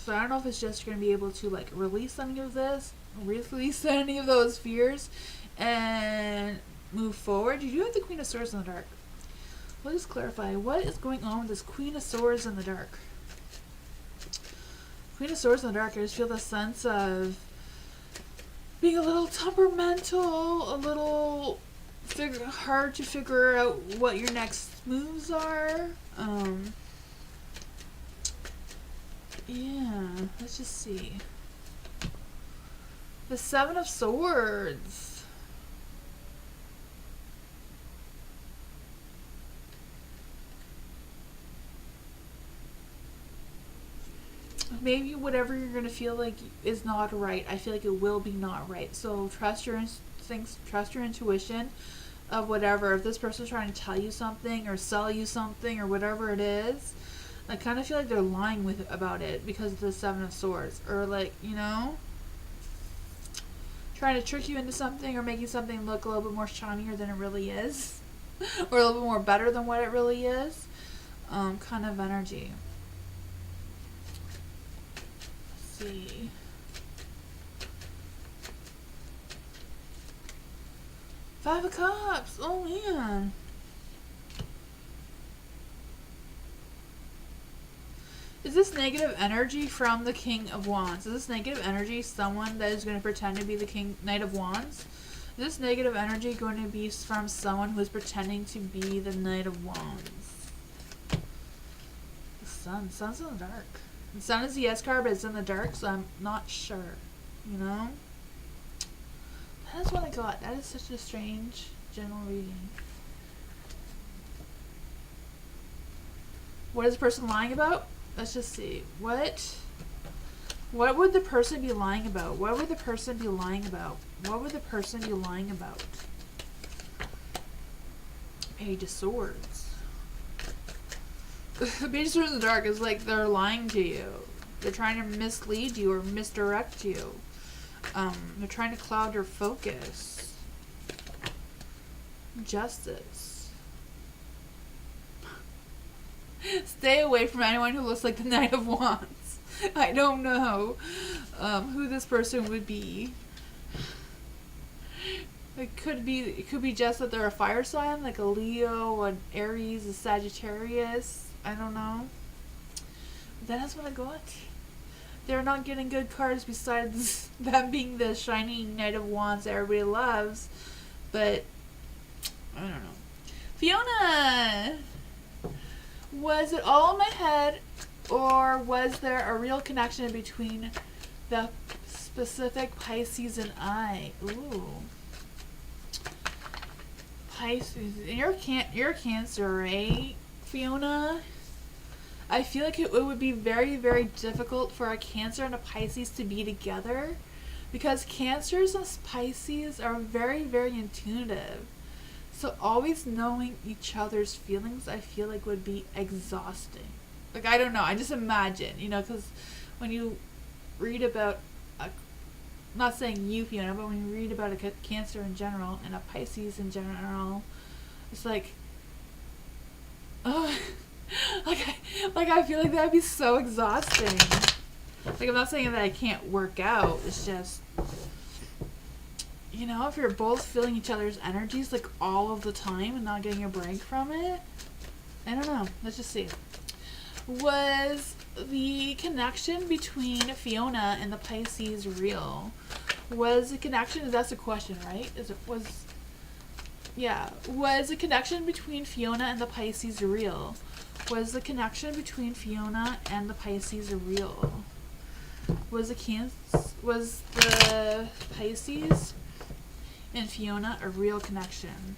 So I don't know if it's just you're going to be able to like release any of this, release any of those fears, and move forward. You do have the Queen of Swords in the dark. Let us clarify. What is going on with this Queen of Swords in the dark? Queen of Swords in the dark, I just feel the sense of being a little temperamental, a little hard to figure out what your next moves are. Yeah, let's just see. The Seven of Swords. Maybe whatever you're going to feel like is not right, I feel like it will be not right. So trust your instincts, trust your intuition of whatever. If this person's trying to tell you something or sell you something or whatever it is, I kind of feel like they're lying about it because of the Seven of Swords. Or like, you know, trying to trick you into something or making something look a little bit more shinier than it really is. Or a little bit more better than what it really is. Kind of energy. See. Five of Cups. Oh man. Is this negative energy from the King of Wands? Is this negative energy someone that is going to pretend to be the Knight of Wands? Is this negative energy going to be from someone who is pretending to be the Knight of Wands? The Sun. Sun's in the dark. The Sun is the yes card, but it's in the dark, so I'm not sure. You know? That is what I got. That is such a strange general reading. What is the person lying about? Let's just see. What would the person be lying about? What would the person be lying about? What would the person be lying about? Page of Swords. The Page of Swords in the dark is like they're lying to you. They're trying to mislead you or misdirect you. They're trying to cloud your focus. Justice. Stay away from anyone who looks like the Knight of Wands. I don't know who this person would be. It could be just that they're a fire sign, like a Leo, an Aries, a Sagittarius. I don't know. That's what I got. They're not getting good cards besides them being the shiny Knight of Wands that everybody loves. But I don't know. Fiona! Was it all in my head, or was there a real connection between the specific Pisces and I? Ooh. Pisces. You're a Cancer, right, Fiona? I feel like it would be very, very difficult for a Cancer and a Pisces to be together, because Cancers and Pisces are very, very intuitive. So always knowing each other's feelings, I feel like would be exhausting. Like, I don't know. I just imagine, you know, because when you read about, not saying you, Fiona, but when you read about a Cancer in general and a Pisces in general, it's like, oh, like I feel like that'd be so exhausting. Like, I'm not saying that I can't work out. It's just, you know, if you're both feeling each other's energies like all of the time and not getting a break from it, I don't know. Let's just see. Was the connection between Fiona and the Pisces real? Was the connection, that's the question, right? Was the connection between Fiona and the Pisces real? Was the connection between Fiona and the Pisces real? Was the Pisces and Fiona a real connection?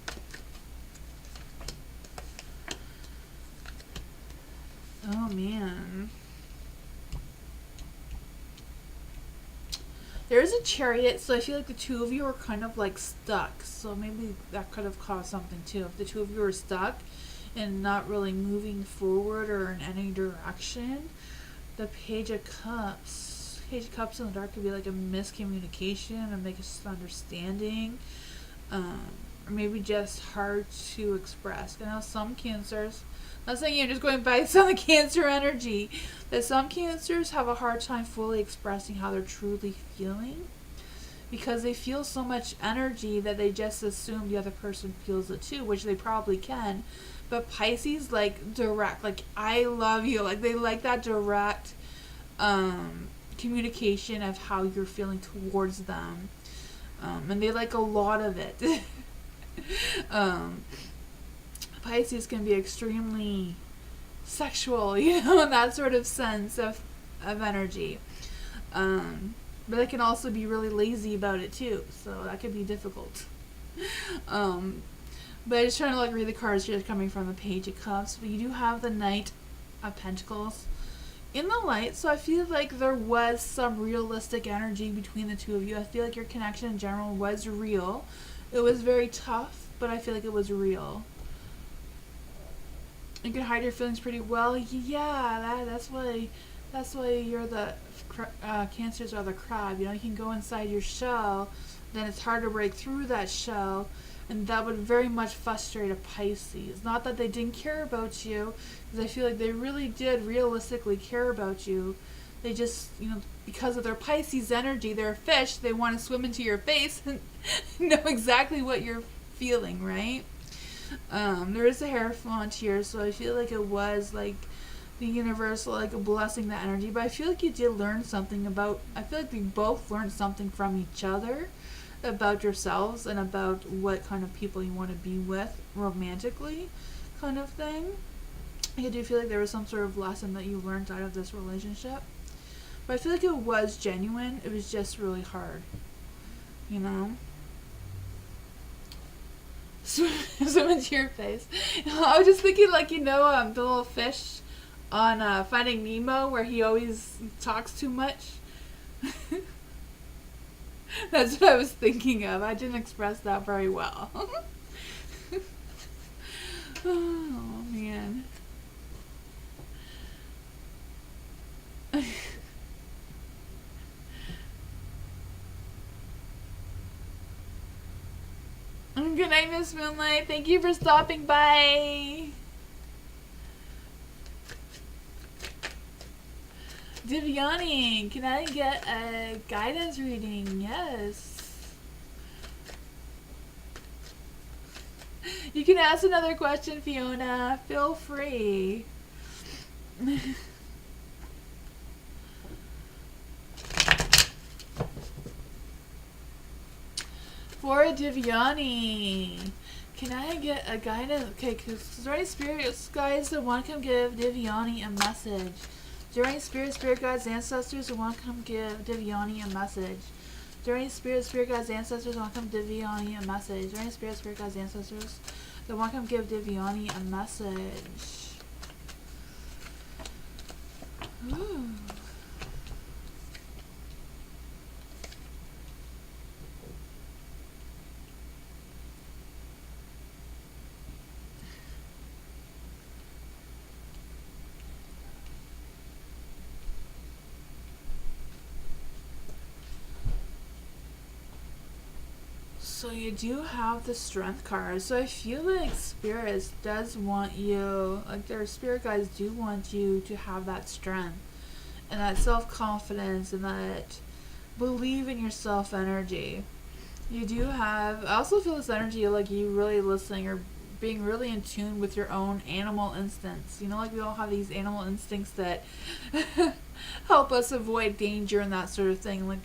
Oh man. There is a Chariot, so I feel like the two of you are kind of like stuck. So maybe that could have caused something too. If the two of you are stuck and not really moving forward or in any direction. The Page of Cups. Page of Cups in the dark could be like a miscommunication, a misunderstanding, or maybe just hard to express. I know some Cancers, not saying you're just going by some Cancer energy, that some Cancers have a hard time fully expressing how they're truly feeling because they feel so much energy that they just assume the other person feels it too, which they probably can. But Pisces, like, direct, like, I love you, like, they like that direct communication of how you're feeling towards them, and they like a lot of it. Pisces can be extremely sexual, you know, in that sort of sense of energy. But they can also be really lazy about it too, so that could be difficult. But I'm just trying to like read the cards here coming from the Page of Cups. But you do have the Knight of Pentacles in the light, so I feel like there was some realistic energy between the two of you. I feel like your connection in general was real. It was very tough, but I feel like it was real. You can hide your feelings pretty well. Yeah, that's why you're the Cancers are the crab. You know, you can go inside your shell, then it's hard to break through that shell, and that would very much frustrate a Pisces. Not that they didn't care about you, because I feel like they really did realistically care about you. They just, you know, because of their Pisces energy, they're a fish, they want to swim into your face and know exactly what you're feeling, right? There is a Hierophant here, so I feel like it was like the universe like blessing that energy. But I feel like you did learn something about, I feel like we both learned something from each other about yourselves and about what kind of people you want to be with romantically, kind of thing. I do feel like there was some sort of lesson that you learned out of this relationship. But I feel like it was genuine. It was just really hard, you know? Swim into your face. I was just thinking, like, you know, the little fish on Finding Nemo where he always talks too much. That's what I was thinking of. I didn't express that very well. Oh, man. Good night, Miss Moonlight. Thank you for stopping by. Divyani, can I get a guidance reading? Yes. You can ask another question, Fiona. Feel free. For Divyani, can I get a guidance? Okay, because Sorry Spirits, guys, that want to come give Divyani a message. During Spirit Guides, Ancestors, that want to come give Divyani a message. During Spirit Guides, Ancestors, want to come give Divyani a message. During Spirit Guides, Ancestors, that want to come give Divyani a message. Ooh. So you do have the Strength card. So I feel like Spirits does want you, like their Spirit guides do want you to have that strength and that self-confidence and that believe in yourself energy. You do have, I also feel this energy like you really listening or being really in tune with your own animal instincts. You know, like we all have these animal instincts that help us avoid danger and that sort of thing. Like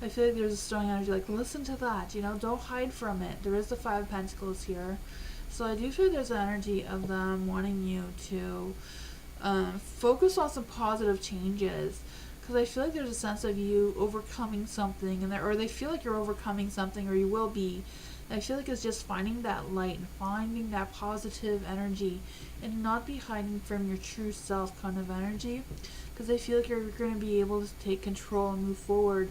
I feel like there's a strong energy, like, listen to that, you know, don't hide from it. There is the Five of Pentacles here. So I do feel there's an energy of them wanting you to focus on some positive changes. Because I feel like there's a sense of you overcoming something, and or they feel like you're overcoming something, or you will be. I feel like it's just finding that light and finding that positive energy and not be hiding from your true self kind of energy. Because I feel like you're going to be able to take control and move forward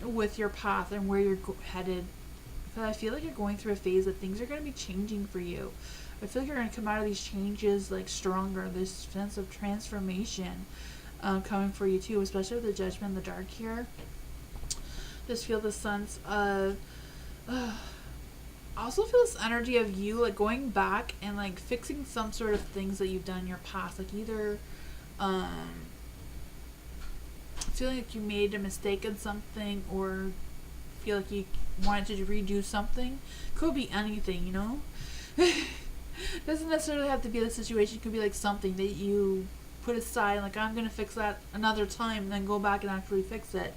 with your path and where you're headed. Because I feel like you're going through a phase that things are going to be changing for you. I feel like you're going to come out of these changes like stronger. This sense of transformation coming for you too, especially with the Judgment in the Dark here. Just feel the sense of I also feel this energy of you like going back and like fixing some sort of things that you've done in your past, like either feeling like you made a mistake in something, or feel like you wanted to redo something. Could be anything, you know? Doesn't necessarily have to be the situation. It could be like something that you put aside, like I'm gonna fix that another time, and then go back and actually fix it.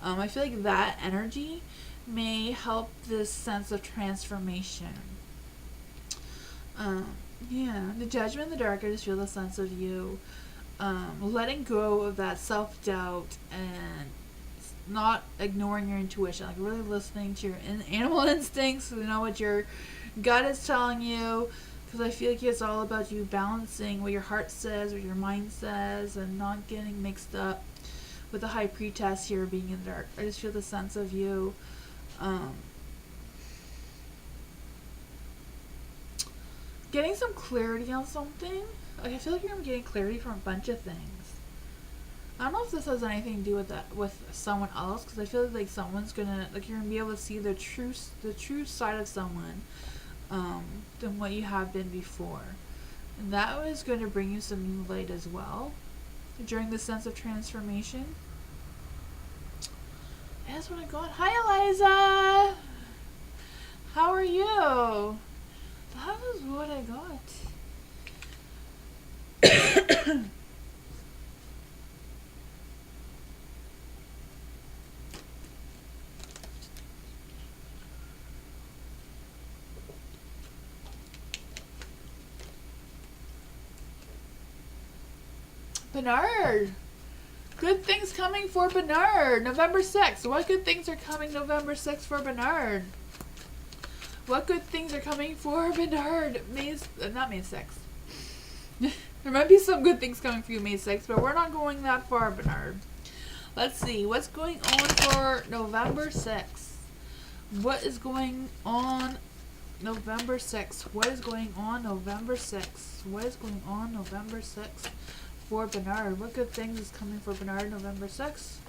I feel like that energy may help this sense of transformation. Yeah, the Judgment in the Dark, I just feel the sense of you letting go of that self-doubt and not ignoring your intuition, like really listening to your animal instincts, you know, what your gut is telling you, because I feel like it's all about you balancing what your heart says, what your mind says, and not getting mixed up with the high priestess here being in the dark. I just feel the sense of you getting some clarity on something. Like I feel like you're getting clarity from a bunch of things. I don't know if this has anything to do with that with someone else, because I feel like someone's gonna, like, you're gonna be able to see the true side of someone than what you have been before, and that was going to bring you some new light as well during the sense of transformation. That's what I got. Hi, Eliza. How are you? That was what I got. Bernard. Good things coming for Bernard. November 6th. What good things are coming November 6th for Bernard? What good things are coming for Bernard? Not May 6th. There might be some good things coming for you May 6th, but we're not going that far, Bernard. Let's see. What's going on for November 6th? What is going on November 6th? What is going on November 6th? What is going on November 6th for Bernard? What good things is coming for Bernard November 6th?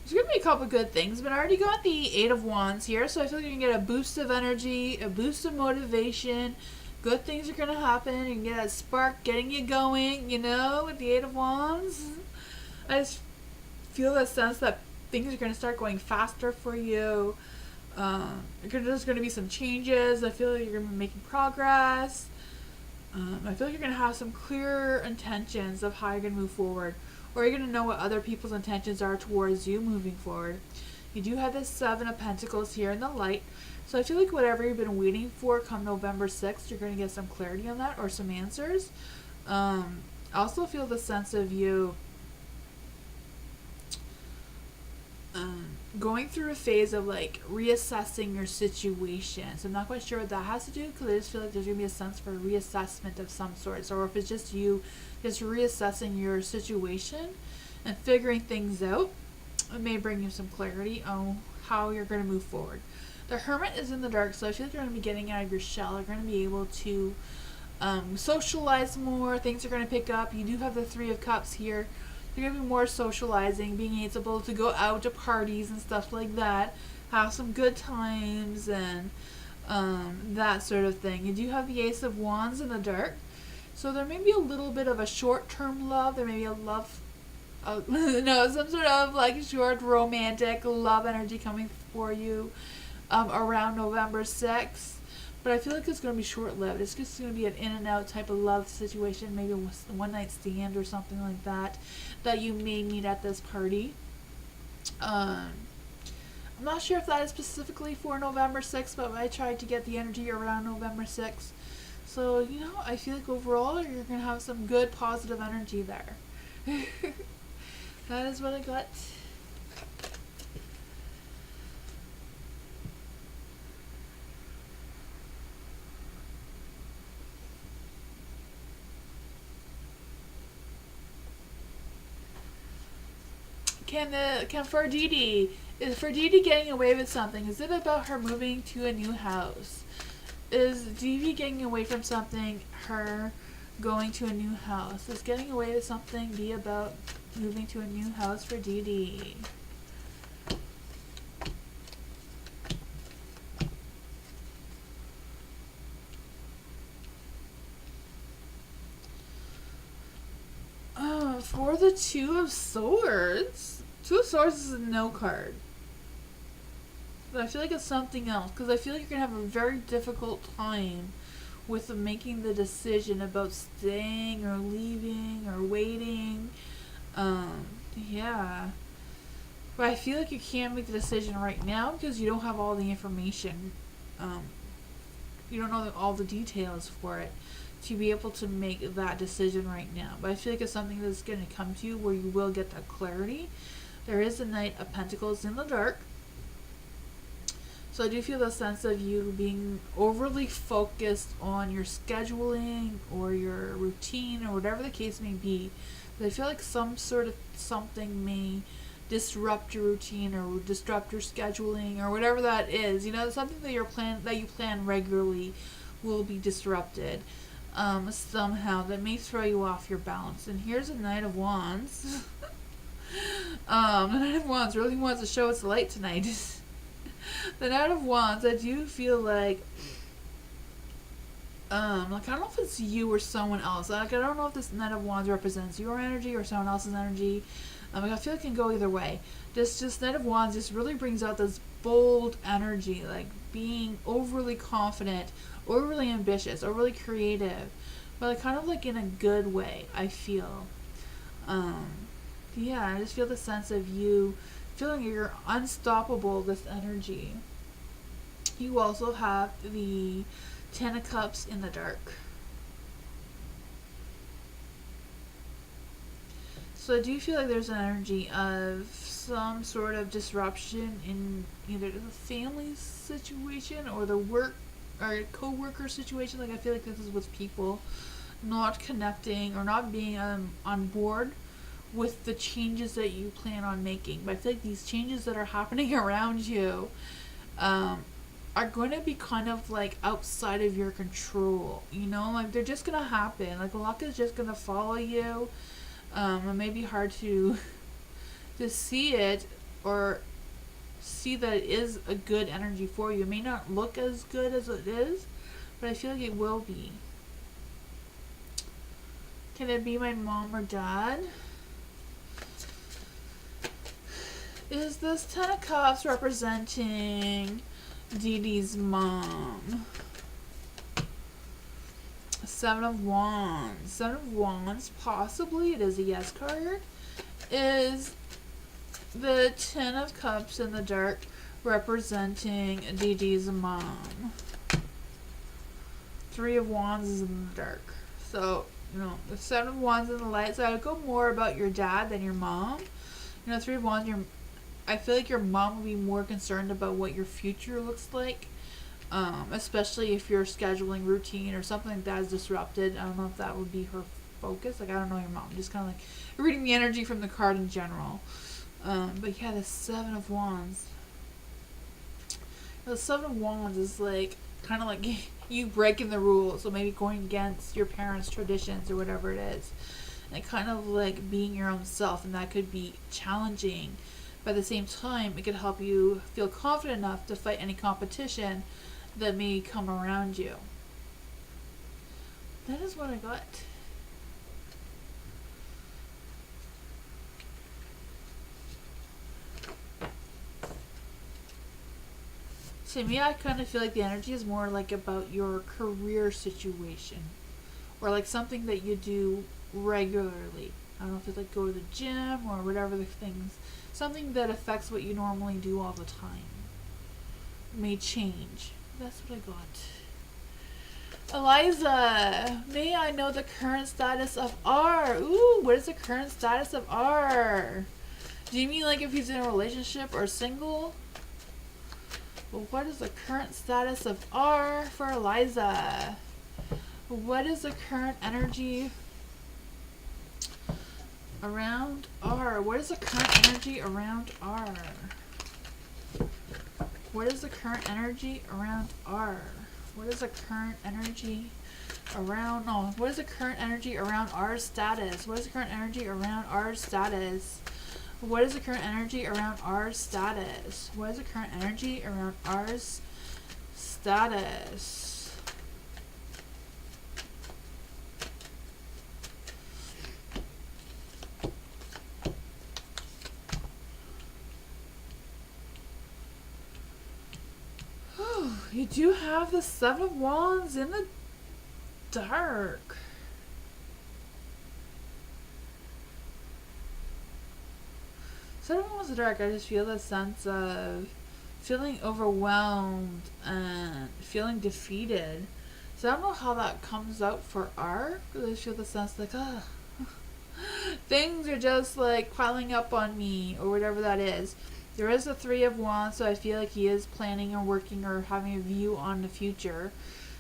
There's going to be a couple good things, but I already got the 8 of Wands here, so I feel like you can get a boost of energy, a boost of motivation. Good things are going to happen. You can get that spark getting you going, you know, with the 8 of Wands. I just feel the sense that things are going to start going faster for you. There's going to be some changes. I feel like you're going to be making progress. I feel like you're going to have some clearer intentions of how you're going to move forward. Or you're going to know what other people's intentions are towards you moving forward. You do have this 7 of Pentacles here in the light. So I feel like whatever you've been waiting for come November 6th, you're going to get some clarity on that or some answers. I also feel the sense of you going through a phase of like reassessing your situation. So I'm not quite sure what that has to do, because I just feel like there's going to be a sense for reassessment of some sort. So, or if it's just you just reassessing your situation and figuring things out, it may bring you some clarity on how you're going to move forward. The Hermit is in the dark, so I feel like you're going to be getting out of your shell. You're going to be able to socialize more. Things are going to pick up. You do have the 3 of Cups here. You're going to be more socializing, being able to go out to parties and stuff like that, have some good times and that sort of thing. You do have the Ace of Wands in the dark, so there may be a little bit of a short-term love. There may be a love, some sort of like short romantic love energy coming for you around November 6th. But I feel like it's going to be short-lived. It's just going to be an in-and-out type of love situation, maybe a one-night stand or something like that you may meet at this party. I'm not sure if that is specifically for November 6th, but I tried to get the energy around November 6th. So, you know, I feel like overall you're going to have some good positive energy there. That is what I got. Can Fertility, is Fertility getting away with something? Is it about her moving to a new house? Is DV getting away from something, her going to a new house? Is getting away with something be about moving to a new house for DD? For the Two of Swords. Two of Swords is a no card. But I feel like it's something else. Because I feel like you're going to have a very difficult time with making the decision about staying or leaving or waiting. Yeah. But I feel like you can't make the decision right now because you don't have all the information. You don't know all the details for it to be able to make that decision right now. But I feel like it's something that's going to come to you where you will get that clarity. There is a Knight of Pentacles in the dark. So I do feel the sense of you being overly focused on your scheduling or your routine or whatever the case may be. But I feel like some sort of something may disrupt your routine or disrupt your scheduling or whatever that is. You know, something that you plan regularly will be disrupted somehow. That may throw you off your balance. And here's a Knight of Wands. The Knight of Wands really wants to show its light tonight. The Knight of Wands, I do feel like I don't know if it's you or someone else. Like, I don't know if this Knight of Wands represents your energy or someone else's energy. I feel it can go either way. Just Knight of Wands just really brings out this bold energy, like being overly confident, overly ambitious, overly creative, but like kind of like in a good way, I feel. Yeah, I just feel the sense of you feeling you're unstoppable, this energy. You also have the Ten of Cups in the dark. So I do feel like there's an energy of some sort of disruption in either the family situation or the work or co-worker situation. Like I feel like this is with people not connecting or not being on board with the changes that you plan on making. But I feel like these changes that are happening around you are going to be kind of like outside of your control. You know, like they're just going to happen. Like luck is just going to follow you. It may be hard to see it or see that it is a good energy for you. It may not look as good as it is, but I feel like it will be. Can it be my mom or dad? Is this Ten of Cups representing Dee Dee's mom? Seven of Wands. Seven of Wands, possibly, it is a yes card. Is the Ten of Cups in the dark representing Dee Dee's mom? Three of Wands is in the dark. So, you know, the Seven of Wands in the light. So I would go more about your dad than your mom. You know, Three of Wands, I feel like your mom would be more concerned about what your future looks like. Especially if your scheduling routine or something like that is disrupted. I don't know if that would be her focus. Like, I don't know your mom. Just kind of like reading the energy from the card in general. But yeah, the Seven of Wands. The Seven of Wands is like kind of like you breaking the rules. So maybe going against your parents' traditions or whatever it is. And kind of like being your own self. And that could be challenging. But at the same time, it could help you feel confident enough to fight any competition that may come around you. That is what I got. To me, I kind of feel like the energy is more like about your career situation. Or like something that you do regularly. I don't know if it's like go to the gym or whatever the things. Something that affects what you normally do all the time. May change. That's what I got. Eliza, may I know the current status of R? Ooh, what is the current status of R? Do you mean like if he's in a relationship or single? Well, what is the current status of R for Eliza? What is the current energy around R? What is the current energy around R? What is the current energy around R? What is the current energy around, no, what is the current energy around R's status? What is the current energy around R's status? What is the current energy around R's status? What is the current energy around R's status? You do have the Seven of Wands in the dark. Seven of Wands in the dark, I just feel the sense of feeling overwhelmed and feeling defeated. So I don't know how that comes out for R, because I just feel the sense like, things are just like piling up on me, or whatever that is. There is a Three of Wands, so I feel like he is planning or working or having a view on the future.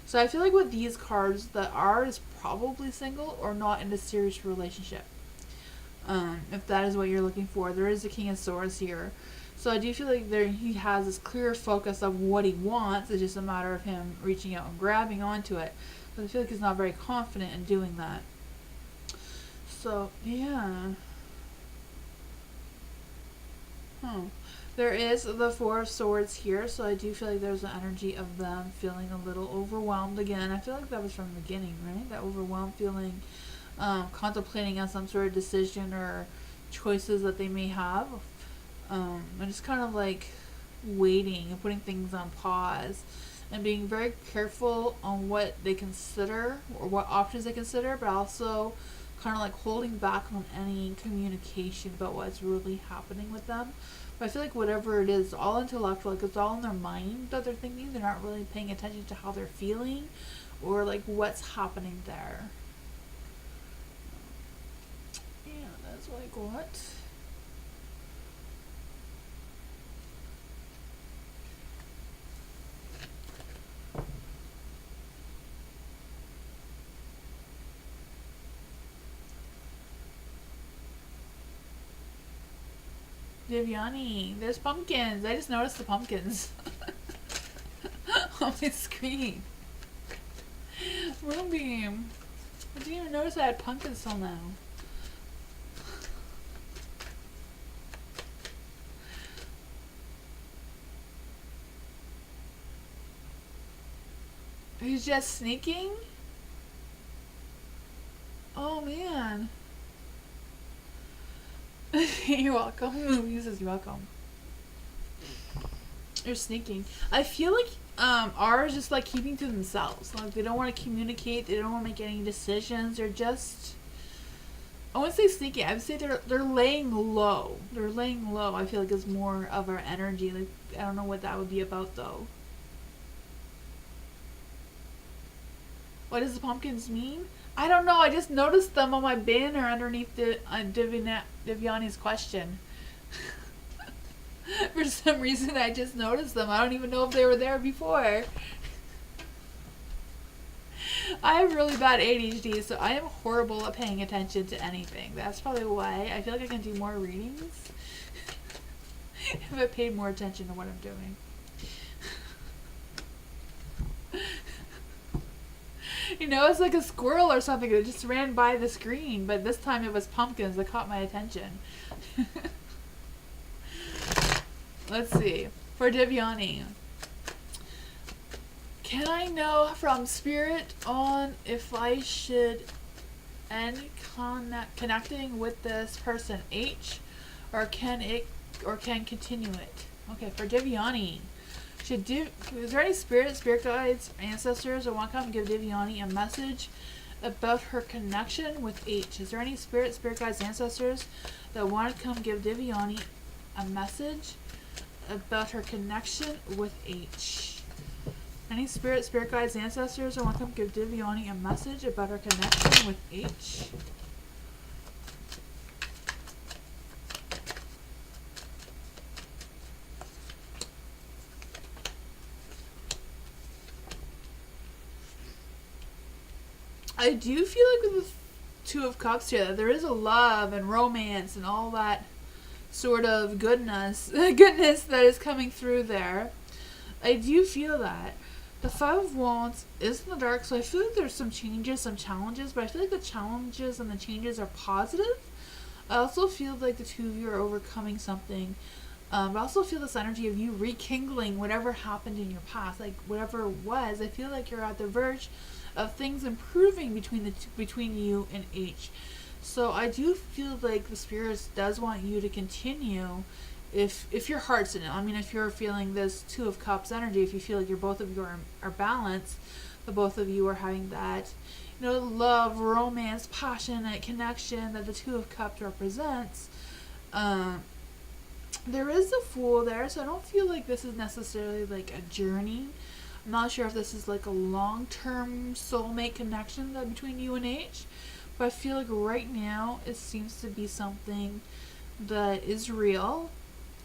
So I feel like with these cards, the R is probably single or not in a serious relationship. If that is what you're looking for. There is the King of Swords here. So I do feel like he has this clear focus of what he wants. It's just a matter of him reaching out and grabbing onto it. But I feel like he's not very confident in doing that. So, yeah. There is the Four of Swords here, so I do feel like there's an energy of them feeling a little overwhelmed again. I feel like that was from the beginning, right? That overwhelmed feeling, contemplating on some sort of decision or choices that they may have. And just kind of like waiting and putting things on pause and being very careful on what they consider or what options they consider, but also kind of like holding back on any communication about what's really happening with them. But I feel like whatever it is, all intellectual, like it's all in their mind that they're thinking. They're not really paying attention to how they're feeling or like what's happening there. Yeah, that's like what? Viviani, there's pumpkins. I just noticed the pumpkins on my screen. Moonbeam. I didn't even notice I had pumpkins till now. He's just sneaking? Oh man. You're welcome. He says you're welcome. You're sneaking. I feel like R is just like keeping to themselves. Like they don't want to communicate. They don't want to make any decisions. They're just, I wouldn't say sneaking. I would say they're laying low. They're laying low. I feel like it's more of our energy. Like I don't know what that would be about though. What does the pumpkins mean? I don't know. I just noticed them on my banner underneath the Viviani's question. For some reason, I just noticed them. I don't even know if they were there before. I have really bad ADHD, so I am horrible at paying attention to anything. That's probably why I feel like I can do more readings if I paid more attention to what I'm doing. You know, it's like a squirrel or something that just ran by the screen, but this time it was pumpkins that caught my attention. Let's see. For Divyani, can I know from Spirit on if I should end connecting with this person H, or can continue it? Okay, for Divyani. Is there any spirit guides, ancestors that want to come and give Divyani a message about her connection with H? Is there any spirit guides, ancestors that want to come give Divyani a message about her connection with H? Any spirit guides, ancestors that want to come give Divyani a message about her connection with H? I do feel like with the Two of Cups here, that there is a love and romance and all that sort of goodness that is coming through there. I do feel that. The Five of Wands is in the dark, so I feel like there's some changes, some challenges, but I feel like the challenges and the changes are positive. I also feel like the two of you are overcoming something. But I also feel this energy of you rekindling whatever happened in your past, like whatever it was. I feel like you're at the verge of things improving between you and H. So I do feel like the Spirit does want you to continue if your heart's in it. I mean, if you're feeling this Two of Cups energy, if you feel like you're both of you are balanced, the both of you are having that, love, romance, passionate connection that the Two of Cups represents. There is the Fool there, so I don't feel like this is necessarily like a journey. I'm not sure if this is like a long-term soulmate connection between you and H, but I feel like right now it seems to be something that is real.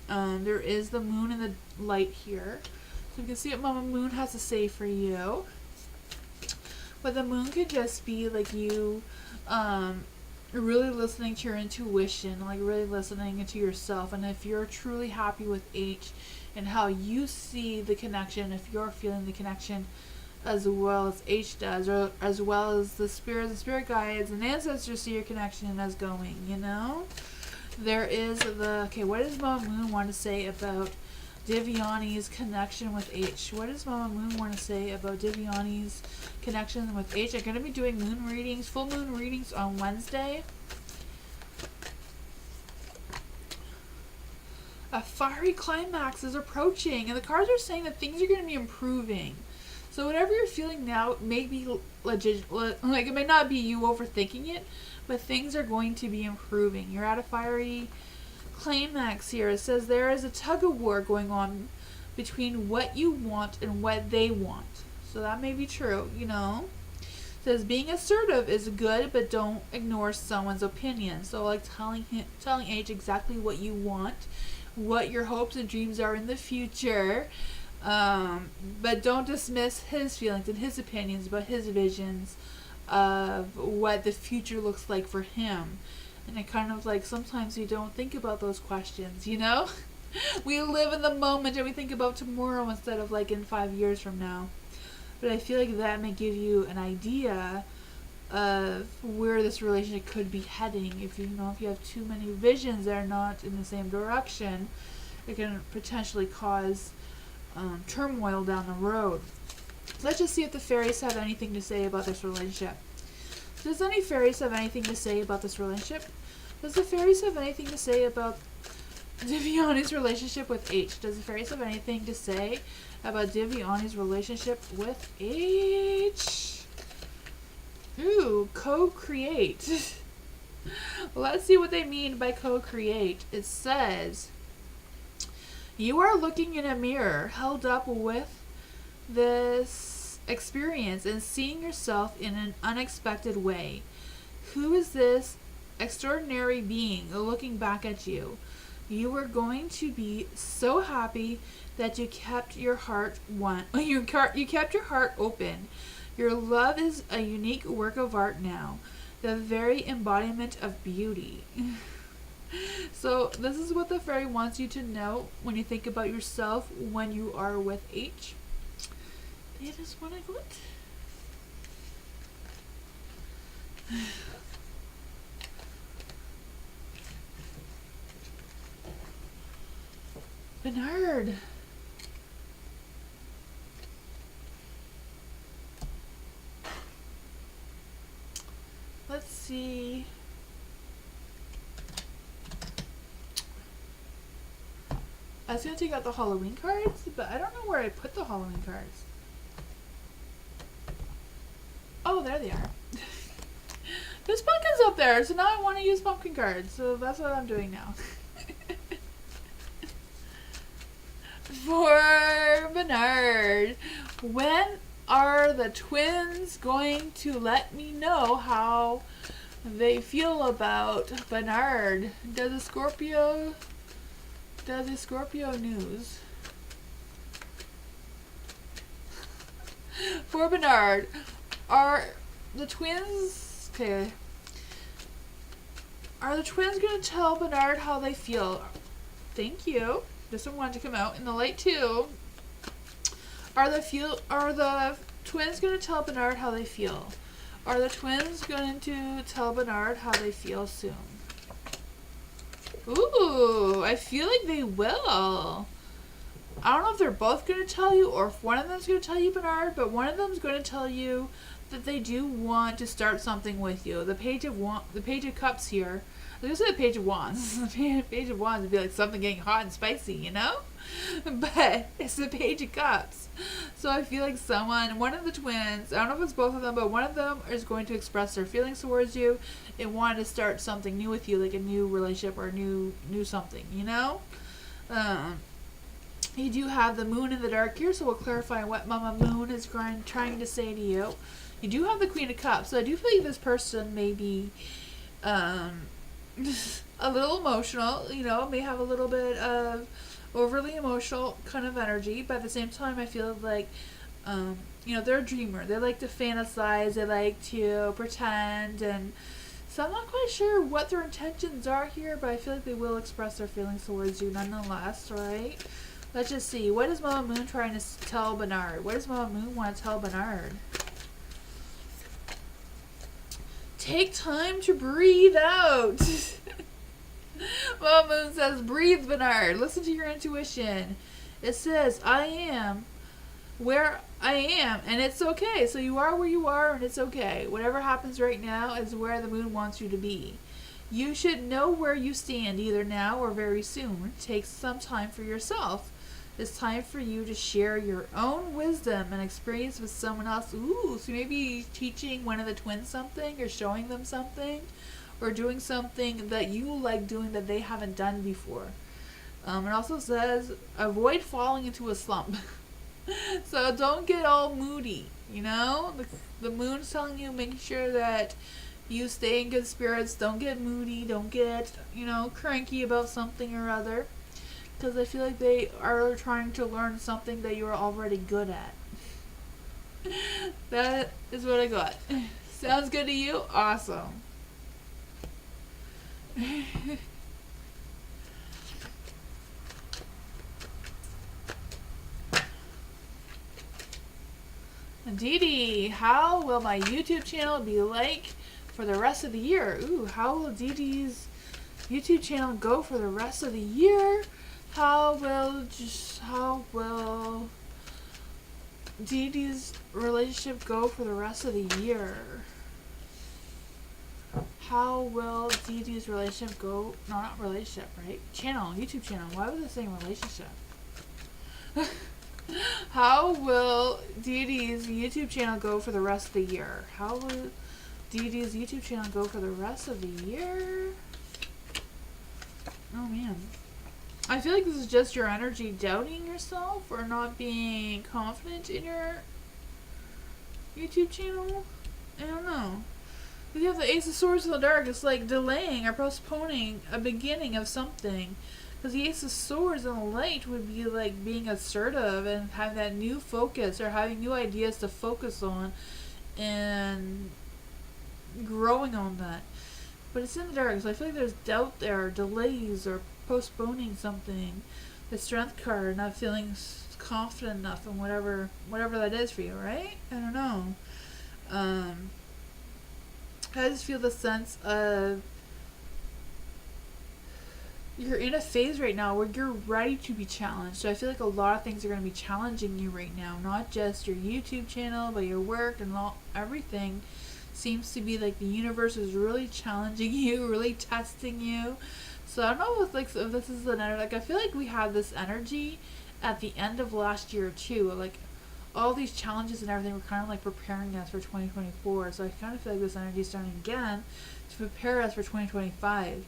There is the Moon and the light here, so you can see what Mama Moon has to say for you. But the Moon could just be like you really listening to your intuition, like really listening to yourself. And if you're truly happy with H and how you see the connection, if you're feeling the connection as well as H does, or as well as the spirit guides and ancestors see your connection as going, There is what does Mama Moon want to say about Divyani's connection with H? What does Mama Moon want to say about Divyani's connection with H? I'm going to be doing moon readings, full moon readings on Wednesday. A fiery climax is approaching, and the cards are saying that things are going to be improving. So whatever you're feeling now may be legit, like it may not be you overthinking it, but things are going to be improving. You're at a fiery climax here. It says there is a tug of war going on between what you want and what they want. So that may be true, It says being assertive is good, but don't ignore someone's opinion. So like telling H exactly what you want, what your hopes and dreams are in the future, but don't dismiss his feelings and his opinions about his visions of what the future looks like for him. And it kind of like sometimes we don't think about those questions, We live in the moment and we think about tomorrow instead of like in 5 years from now. But I feel like that may give you an idea of where this relationship could be heading. If you have too many visions that are not in the same direction, it can potentially cause turmoil down the road. So let's just see if the fairies have anything to say about this relationship. Does any fairies have anything to say about this relationship? Does the fairies have anything to say about Divyani's relationship with H? Does the fairies have anything to say about Divyani's relationship with H? Ooh, co-create. Let's see what they mean by co-create. It says, you are looking in a mirror held up with this experience and seeing yourself in an unexpected way. Who is this extraordinary being looking back at you? You are going to be so happy that you kept your heart you kept your heart open. Your love is a unique work of art now, the very embodiment of beauty. So this is what the fairy wants you to know when you think about yourself when you are with H. That is what I got. Bernard. Let's see. I was going to take out the Halloween cards, but I don't know where I put the Halloween cards. Oh, there they are. There's pumpkins up there, so now I want to use pumpkin cards. So that's what I'm doing now. For Bernard, when are the twins going to let me know how they feel about Bernard? Does the Scorpio news? For Bernard, are the twins okay? Are the twins gonna tell Bernard how they feel? Thank you. This one wanted to come out in the light too. Are the twins gonna tell Bernard how they feel? Are the twins going to tell Bernard how they feel soon? Ooh, I feel like they will. I don't know if they're both going to tell you or if one of them's going to tell you, Bernard, but one of them's going to tell you that they do want to start something with you. The Page of Cups here, So you say the Page of Wands. The Page of Wands would be like something getting hot and spicy, you know? But it's the Page of Cups. So I feel like one of the twins, I don't know if it's both of them, but one of them is going to express their feelings towards you and want to start something new with you, like a new relationship or a new something, you know? You do have the Moon in the dark here, so we'll clarify what Mama Moon is trying to say to you. You do have the Queen of Cups, so I do feel like this person may be a little emotional, you know, may have a little bit of overly emotional kind of energy, but at the same time I feel like you know, they're a dreamer. They like to fantasize, they like to pretend, and so I'm not quite sure what their intentions are here, but I feel like they will express their feelings towards you nonetheless, right? Let's just see. What is Mama Moon trying to tell Bernard? What does Mama Moon want to tell Bernard? Take time to breathe out. Mama Moon says, breathe, Bernard. Listen to your intuition. It says, I am where I am, and it's okay. So you are where you are, and it's okay. Whatever happens right now is where the moon wants you to be. You should know where you stand, either now or very soon. Take some time for yourself. It's time for you to share your own wisdom and experience with someone else. Ooh, so maybe teaching one of the twins something, or showing them something, or doing something that you like doing that they haven't done before. It also says, avoid falling into a slump. So don't get all moody, you know? The moon's telling you, make sure that you stay in good spirits. Don't get moody. Don't get, you know, cranky about something or other. Because I feel like they are trying to learn something that you are already good at. That is what I got. Sounds good to you? Awesome. Dee, how will my YouTube channel be like for the rest of the year? Ooh, how will Dee's YouTube channel go for the rest of the year? How will Dee's relationship go for the rest of the year? How will Dee's relationship go? No, not relationship, right? Channel, YouTube channel. Why was I saying relationship? How will Dee's YouTube channel go for the rest of the year? How will Dee's YouTube channel go for the rest of the year? Oh man. I feel like this is just your energy doubting yourself or not being confident in your YouTube channel. I don't know. You have the Ace of Swords in the dark. It's like delaying or postponing a beginning of something. Because the Ace of Swords in the light would be like being assertive and having that new focus or having new ideas to focus on and growing on that. But it's in the dark, so I feel like there's doubt there, delays, or postponing something. The Strength card, not feeling confident enough in whatever that is for you, right? I don't know. I just feel the sense of you're in a phase right now where you're ready to be challenged. So I feel like a lot of things are going to be challenging you right now. Not just your YouTube channel, but your work and everything seems to be like the universe is really challenging you, really testing you. So I don't know if this is another, like I feel like we had this energy at the end of last year too. Like all these challenges and everything were kind of like preparing us for 2024. So I kind of feel like this energy is starting again to prepare us for 2025.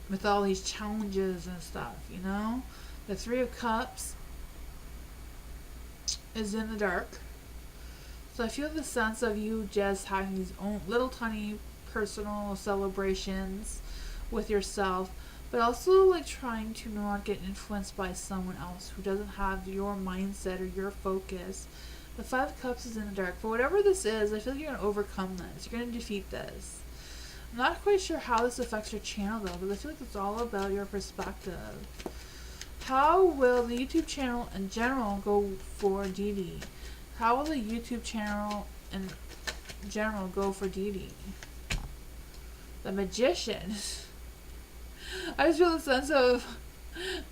With all these challenges and stuff, you know? The Three of Cups is in the dark. So I feel the sense of you just having these own little tiny personal celebrations with yourself, but also like trying to not get influenced by someone else who doesn't have your mindset or your focus. The Five of Cups is in the dark. For whatever this is, I feel like you're going to overcome this. You're going to defeat this. I'm not quite sure how this affects your channel though, but I feel like it's all about your perspective. How will the YouTube channel in general go for Dee? How will the YouTube channel in general go for Dee? The Magician. I just feel the sense of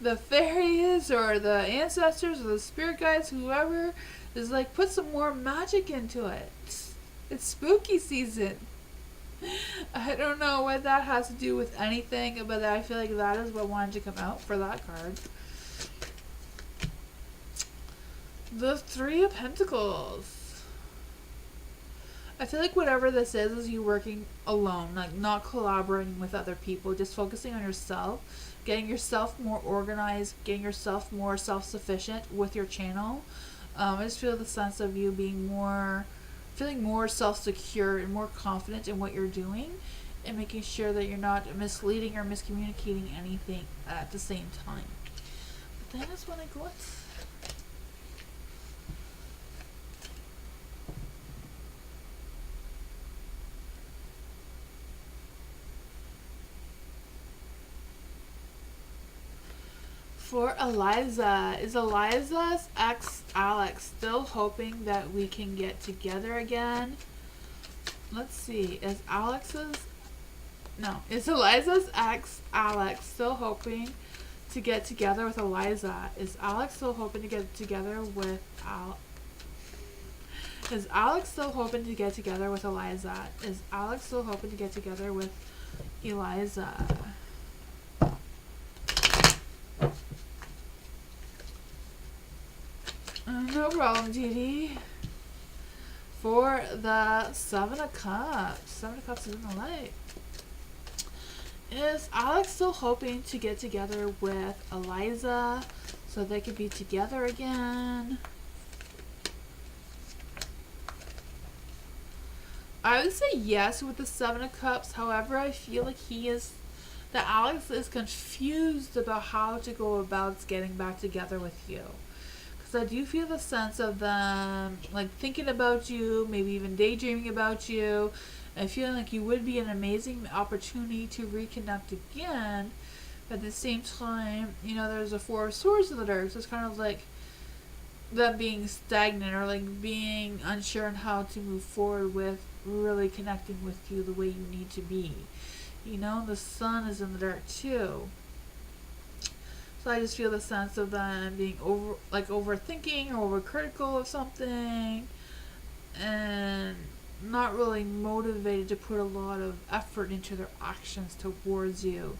the fairies or the ancestors or the spirit guides, whoever, is like, put some more magic into it. It's spooky season. I don't know what that has to do with anything, but I feel like that is what wanted to come out for that card. The Three of Pentacles. I feel like whatever this is you working alone, like not collaborating with other people, just focusing on yourself, getting yourself more organized, getting yourself more self-sufficient with your channel. I just feel the sense of you being feeling more self-secure and more confident in what you're doing, and making sure that you're not misleading or miscommunicating anything at the same time. But that is what I got. For Eliza, is Eliza's ex Alex still hoping that we can get together again? Let's see. Is Eliza's ex Alex still hoping to get together with Eliza? Is Alex still hoping to get together with Is Alex still hoping to get together with Eliza? Is Alex still hoping to get together with Eliza? No problem, Dee. For the Seven of Cups. Seven of Cups is in the light. Is Alex still hoping to get together with Eliza so they could be together again? I would say yes with the Seven of Cups. However, I feel like that Alex is confused about how to go about getting back together with you. I do feel the sense of them like thinking about you, maybe even daydreaming about you, and feeling like you would be an amazing opportunity to reconnect again. But at the same time, there's a Four of Swords in the dark, so it's kind of like them being stagnant or like being unsure on how to move forward with really connecting with you the way you need to be. The Sun is in the dark too. So I just feel the sense of them being overthinking or overcritical of something, and not really motivated to put a lot of effort into their actions towards you.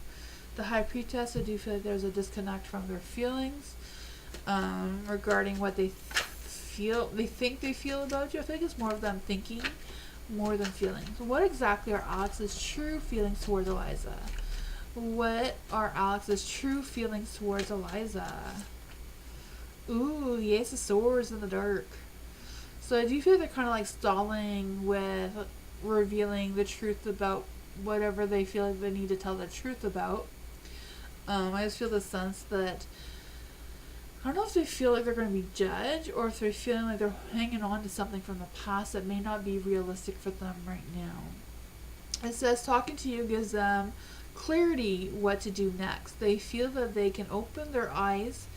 The High Priestess, I do feel like there's a disconnect from their feelings regarding what they think they feel about you. I think it's more of them thinking more than feeling. So what exactly are Alex's true feelings towards Eliza? What are Alex's true feelings towards Eliza? Ooh, Ace of Swords in the dark. So I do feel they're kind of like stalling with revealing the truth about whatever they feel like they need to tell the truth about. I just feel the sense that I don't know if they feel like they're going to be judged, or if they're feeling like they're hanging on to something from the past that may not be realistic for them right now. It says talking to you gives them clarity what to do next. They feel that they can open their eyes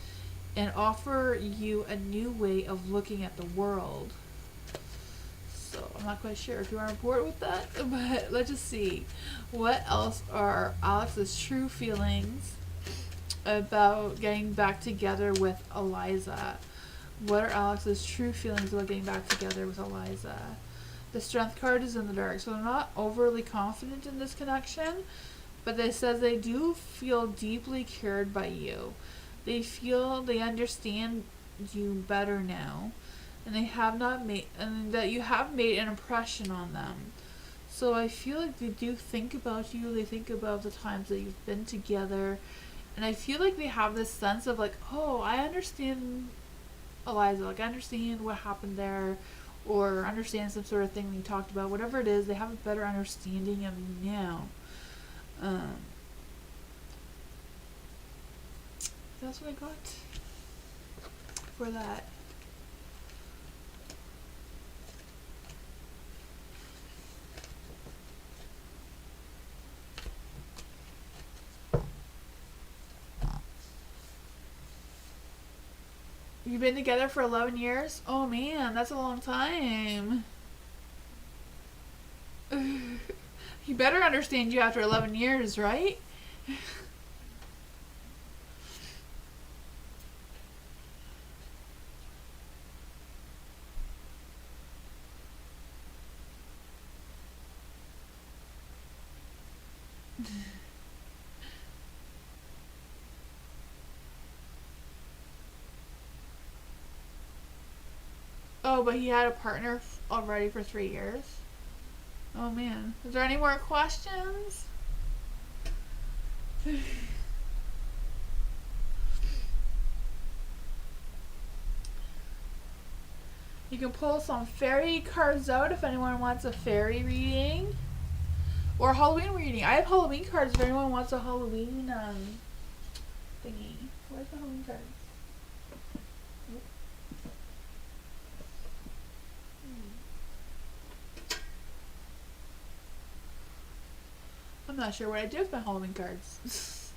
and offer you a new way of looking at the world. So I'm not quite sure if you are on board with that, but let's just see. What else are Alex's true feelings about getting back together with Eliza? What are Alex's true feelings about getting back together with Eliza? The Strength card is in the dark, so they're not overly confident in this connection, but it says they do feel deeply cared by you. They feel they understand you better now, and that you have made an impression on them. So I feel like they do think about you. They think about the times that you've been together, and I feel like they have this sense of like, oh, I understand Eliza. Like I understand what happened there, or understand some sort of thing we talked about. Whatever it is, they have a better understanding of you now. That's what I got for that. You've been together for 11 years? Oh man, that's a long time. He better understand you after 11 years, right? Oh, but he had a partner already for 3 years? Oh man. Is there any more questions? You can pull some fairy cards out if anyone wants a fairy reading. Or Halloween reading. I have Halloween cards if anyone wants a Halloween thingy. Where's the Halloween cards? I'm not sure what I did with my Halloween cards.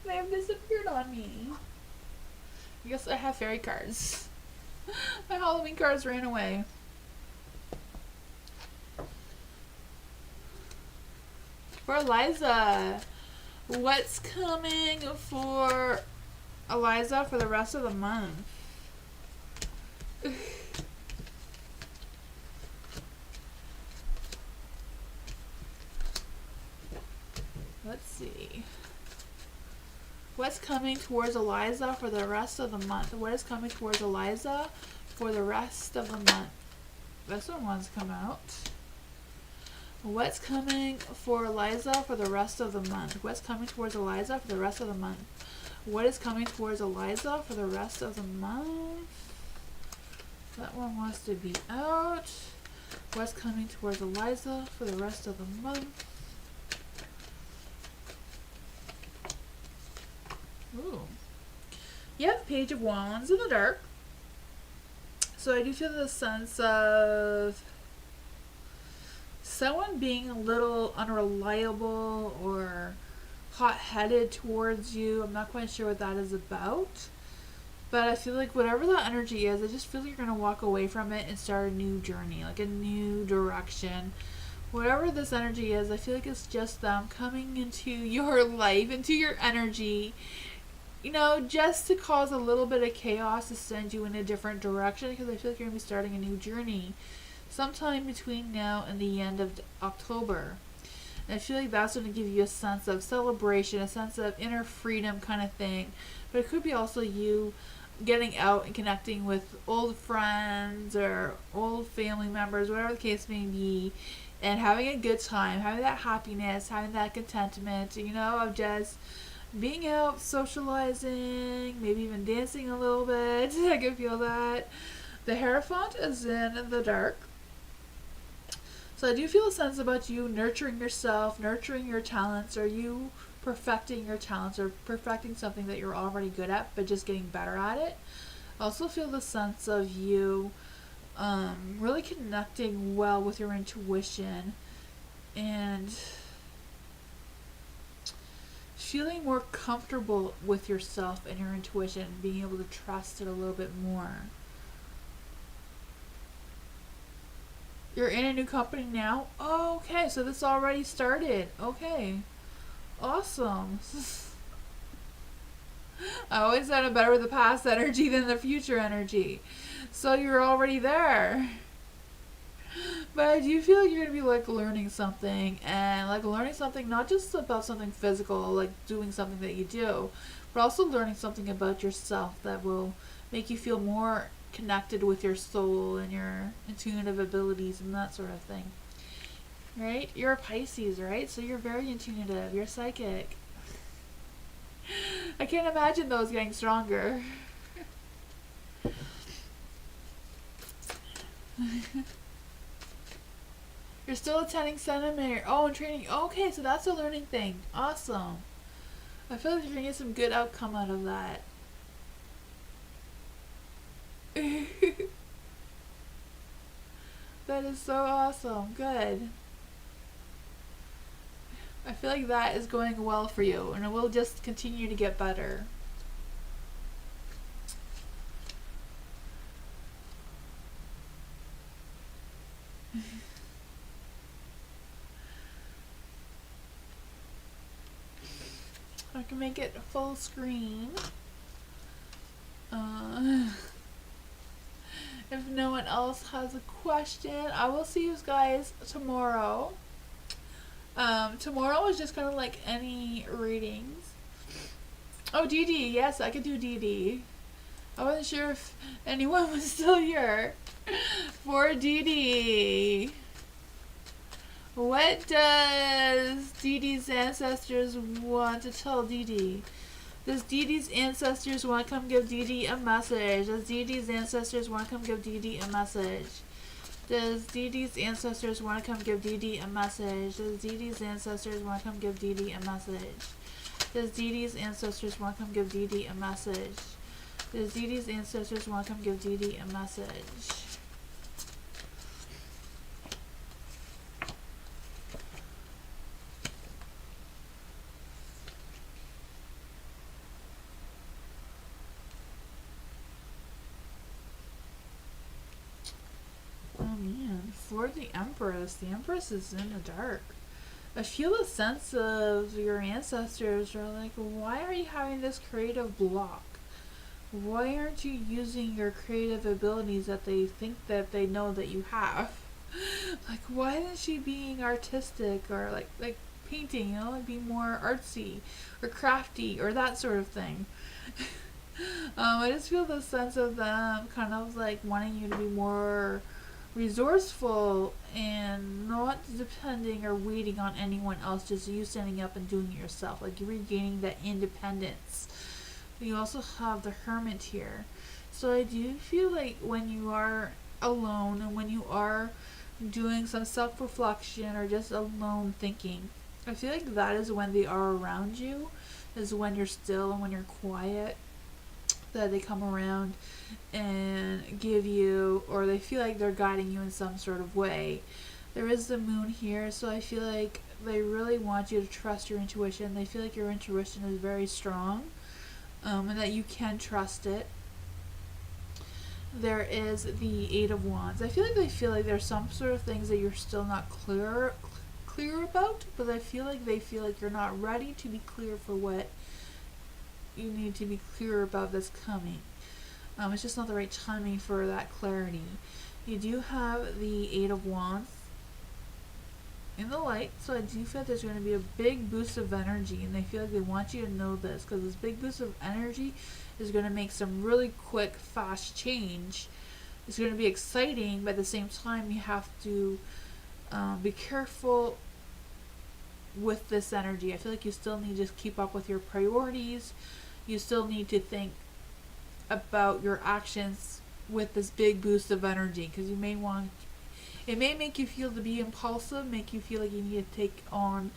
They have disappeared on me. I guess I have fairy cards. My Halloween cards ran away. For Eliza, what's coming for Eliza for the rest of the month? Let's see. What's coming towards Eliza for the rest of the month? What is coming towards Eliza for the rest of the month? This one wants to come out. What's coming for Eliza for the rest of the month? What's coming towards Eliza for the rest of the month? What is coming towards Eliza for the rest of the month? That one wants to be out. What's coming towards Eliza for the rest of the month? Ooh. You have Page of Wands in the dark. So I do feel the sense of someone being a little unreliable or hot-headed towards you. I'm not quite sure what that is about. But I feel like whatever that energy is, I just feel like you're going to walk away from it and start a new journey, like a new direction. Whatever this energy is, I feel like it's just them coming into your life, into your energy, you know, just to cause a little bit of chaos, to send you in a different direction, because I feel like you're going to be starting a new journey sometime between now and the end of October. And I feel like that's going to give you a sense of celebration, a sense of inner freedom kind of thing. But it could be also you getting out and connecting with old friends or old family members, whatever the case may be, and having a good time, having that happiness, having that contentment, you know, of just being out, socializing, maybe even dancing a little bit. I can feel that. The Hierophant is in the dark. So I do feel a sense about you nurturing yourself, nurturing your talents, or you perfecting your talents, or perfecting something that you're already good at, but just getting better at it. I also feel the sense of you really connecting well with your intuition and feeling more comfortable with yourself and your intuition, being able to trust it a little bit more. You're in a new company now? Oh, okay, so this already started. Okay. Awesome. I always sounded better with the past energy than the future energy. So you're already there. But I do feel like you're going to be like learning something, and like learning something not just about something physical, like doing something that you do, but also learning something about yourself that will make you feel more connected with your soul and your intuitive abilities and that sort of thing. Right? You're a Pisces, right? So you're very intuitive. You're psychic. I can't imagine those getting stronger. You're still attending seminary. Oh, and training. Okay, so that's a learning thing. Awesome. I feel like you're going to get some good outcome out of that. That is so awesome. Good. I feel like that is going well for you, and it will just continue to get better. I can make it full screen. If no one else has a question, I will see you guys tomorrow. Tomorrow is just kind of like any readings. Oh, DD, yes, I could do DD. I wasn't sure if anyone was still here for DD. What does DD's ancestors want to tell DD? Does DD's ancestors want to come give DD a message? Does DD's ancestors want to come give DD a message? Does DD's ancestors want to come give DD a message? Does DD's ancestors want to come give DD a message? Does DD's ancestors want to come give DD a message? Does DD's ancestors want to come give DD a message? Oh man, for the Empress is in the dark. I feel a sense of your ancestors are like, why are you having this creative block? Why aren't you using your creative abilities that they think that they know that you have? Like, why isn't she being artistic or like painting, you know, like be more artsy or crafty or that sort of thing? I just feel the sense of them kind of like wanting you to be more resourceful and not depending or waiting on anyone else, just you standing up and doing it yourself, like you're regaining that independence. You also have the Hermit here, so I do feel like when you are alone and when you are doing some self-reflection or just alone thinking, I feel like that is when they are around you, is when you're still and when you're quiet, that they come around and give you, or they feel like they're guiding you in some sort of way. There is the Moon here, so I feel like they really want you to trust your intuition. They feel like your intuition is very strong, and that you can trust it. There is the Eight of Wands. I feel like they feel like there's some sort of things that you're still not clear about, but I feel like they feel like you're not ready to be clear for what you need to be clear about that's coming. It's just not the right timing for that clarity. You do have the Eight of Wands in the light, so I do feel like there's going to be a big boost of energy, and they feel like they want you to know this, because this big boost of energy is going to make some really quick, fast change. It's going to be exciting, but at the same time you have to be careful with this energy. I feel like you still need to keep up with your priorities. You still need to think about your actions with this big boost of energy, because you may want, it may make you feel to be impulsive, make you feel like you need to take on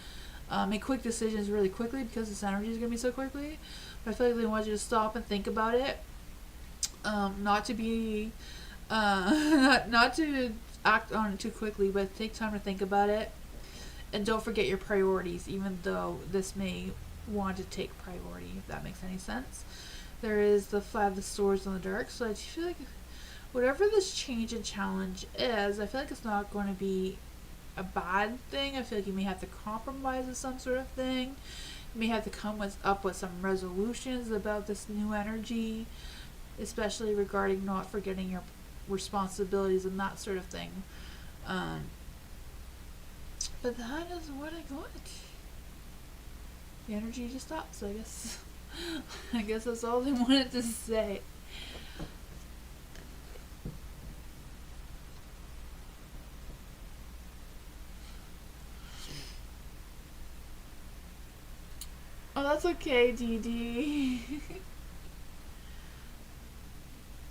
make quick decisions really quickly, because this energy is going to be so quickly. But I feel like they want you to stop and think about it, not to be not to act on it too quickly, but take time to think about it. And don't forget your priorities, even though this may want to take priority, if that makes any sense. There is the Five of Swords in the dark, so I feel like whatever this change and challenge is, I feel like it's not going to be a bad thing. I feel like you may have to compromise with some sort of thing. You may have to come up with some resolutions about this new energy, especially regarding not forgetting your responsibilities and that sort of thing. But that is what I got. The energy just stopped, so I guess that's all they wanted to say. Oh, that's okay, Dee Dee.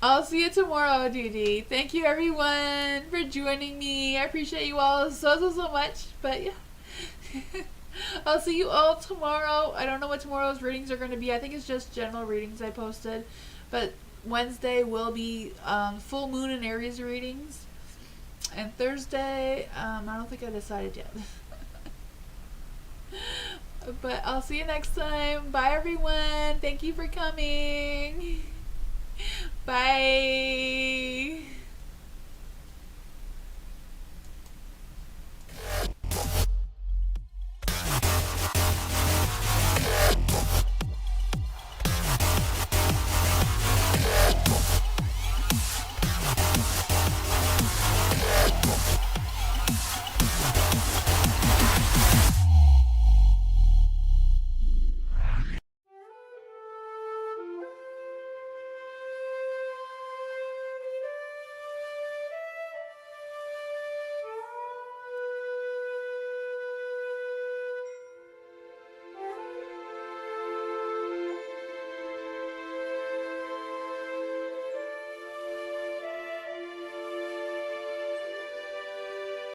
I'll see you tomorrow, Dee Dee. Thank you, everyone, for joining me. I appreciate you all so much. But yeah. I'll see you all tomorrow. I don't know what tomorrow's readings are going to be. I think it's just general readings I posted. But Wednesday will be full moon and Aries readings. And Thursday, I don't think I decided yet. But I'll see you next time. Bye, everyone. Thank you for coming. Bye.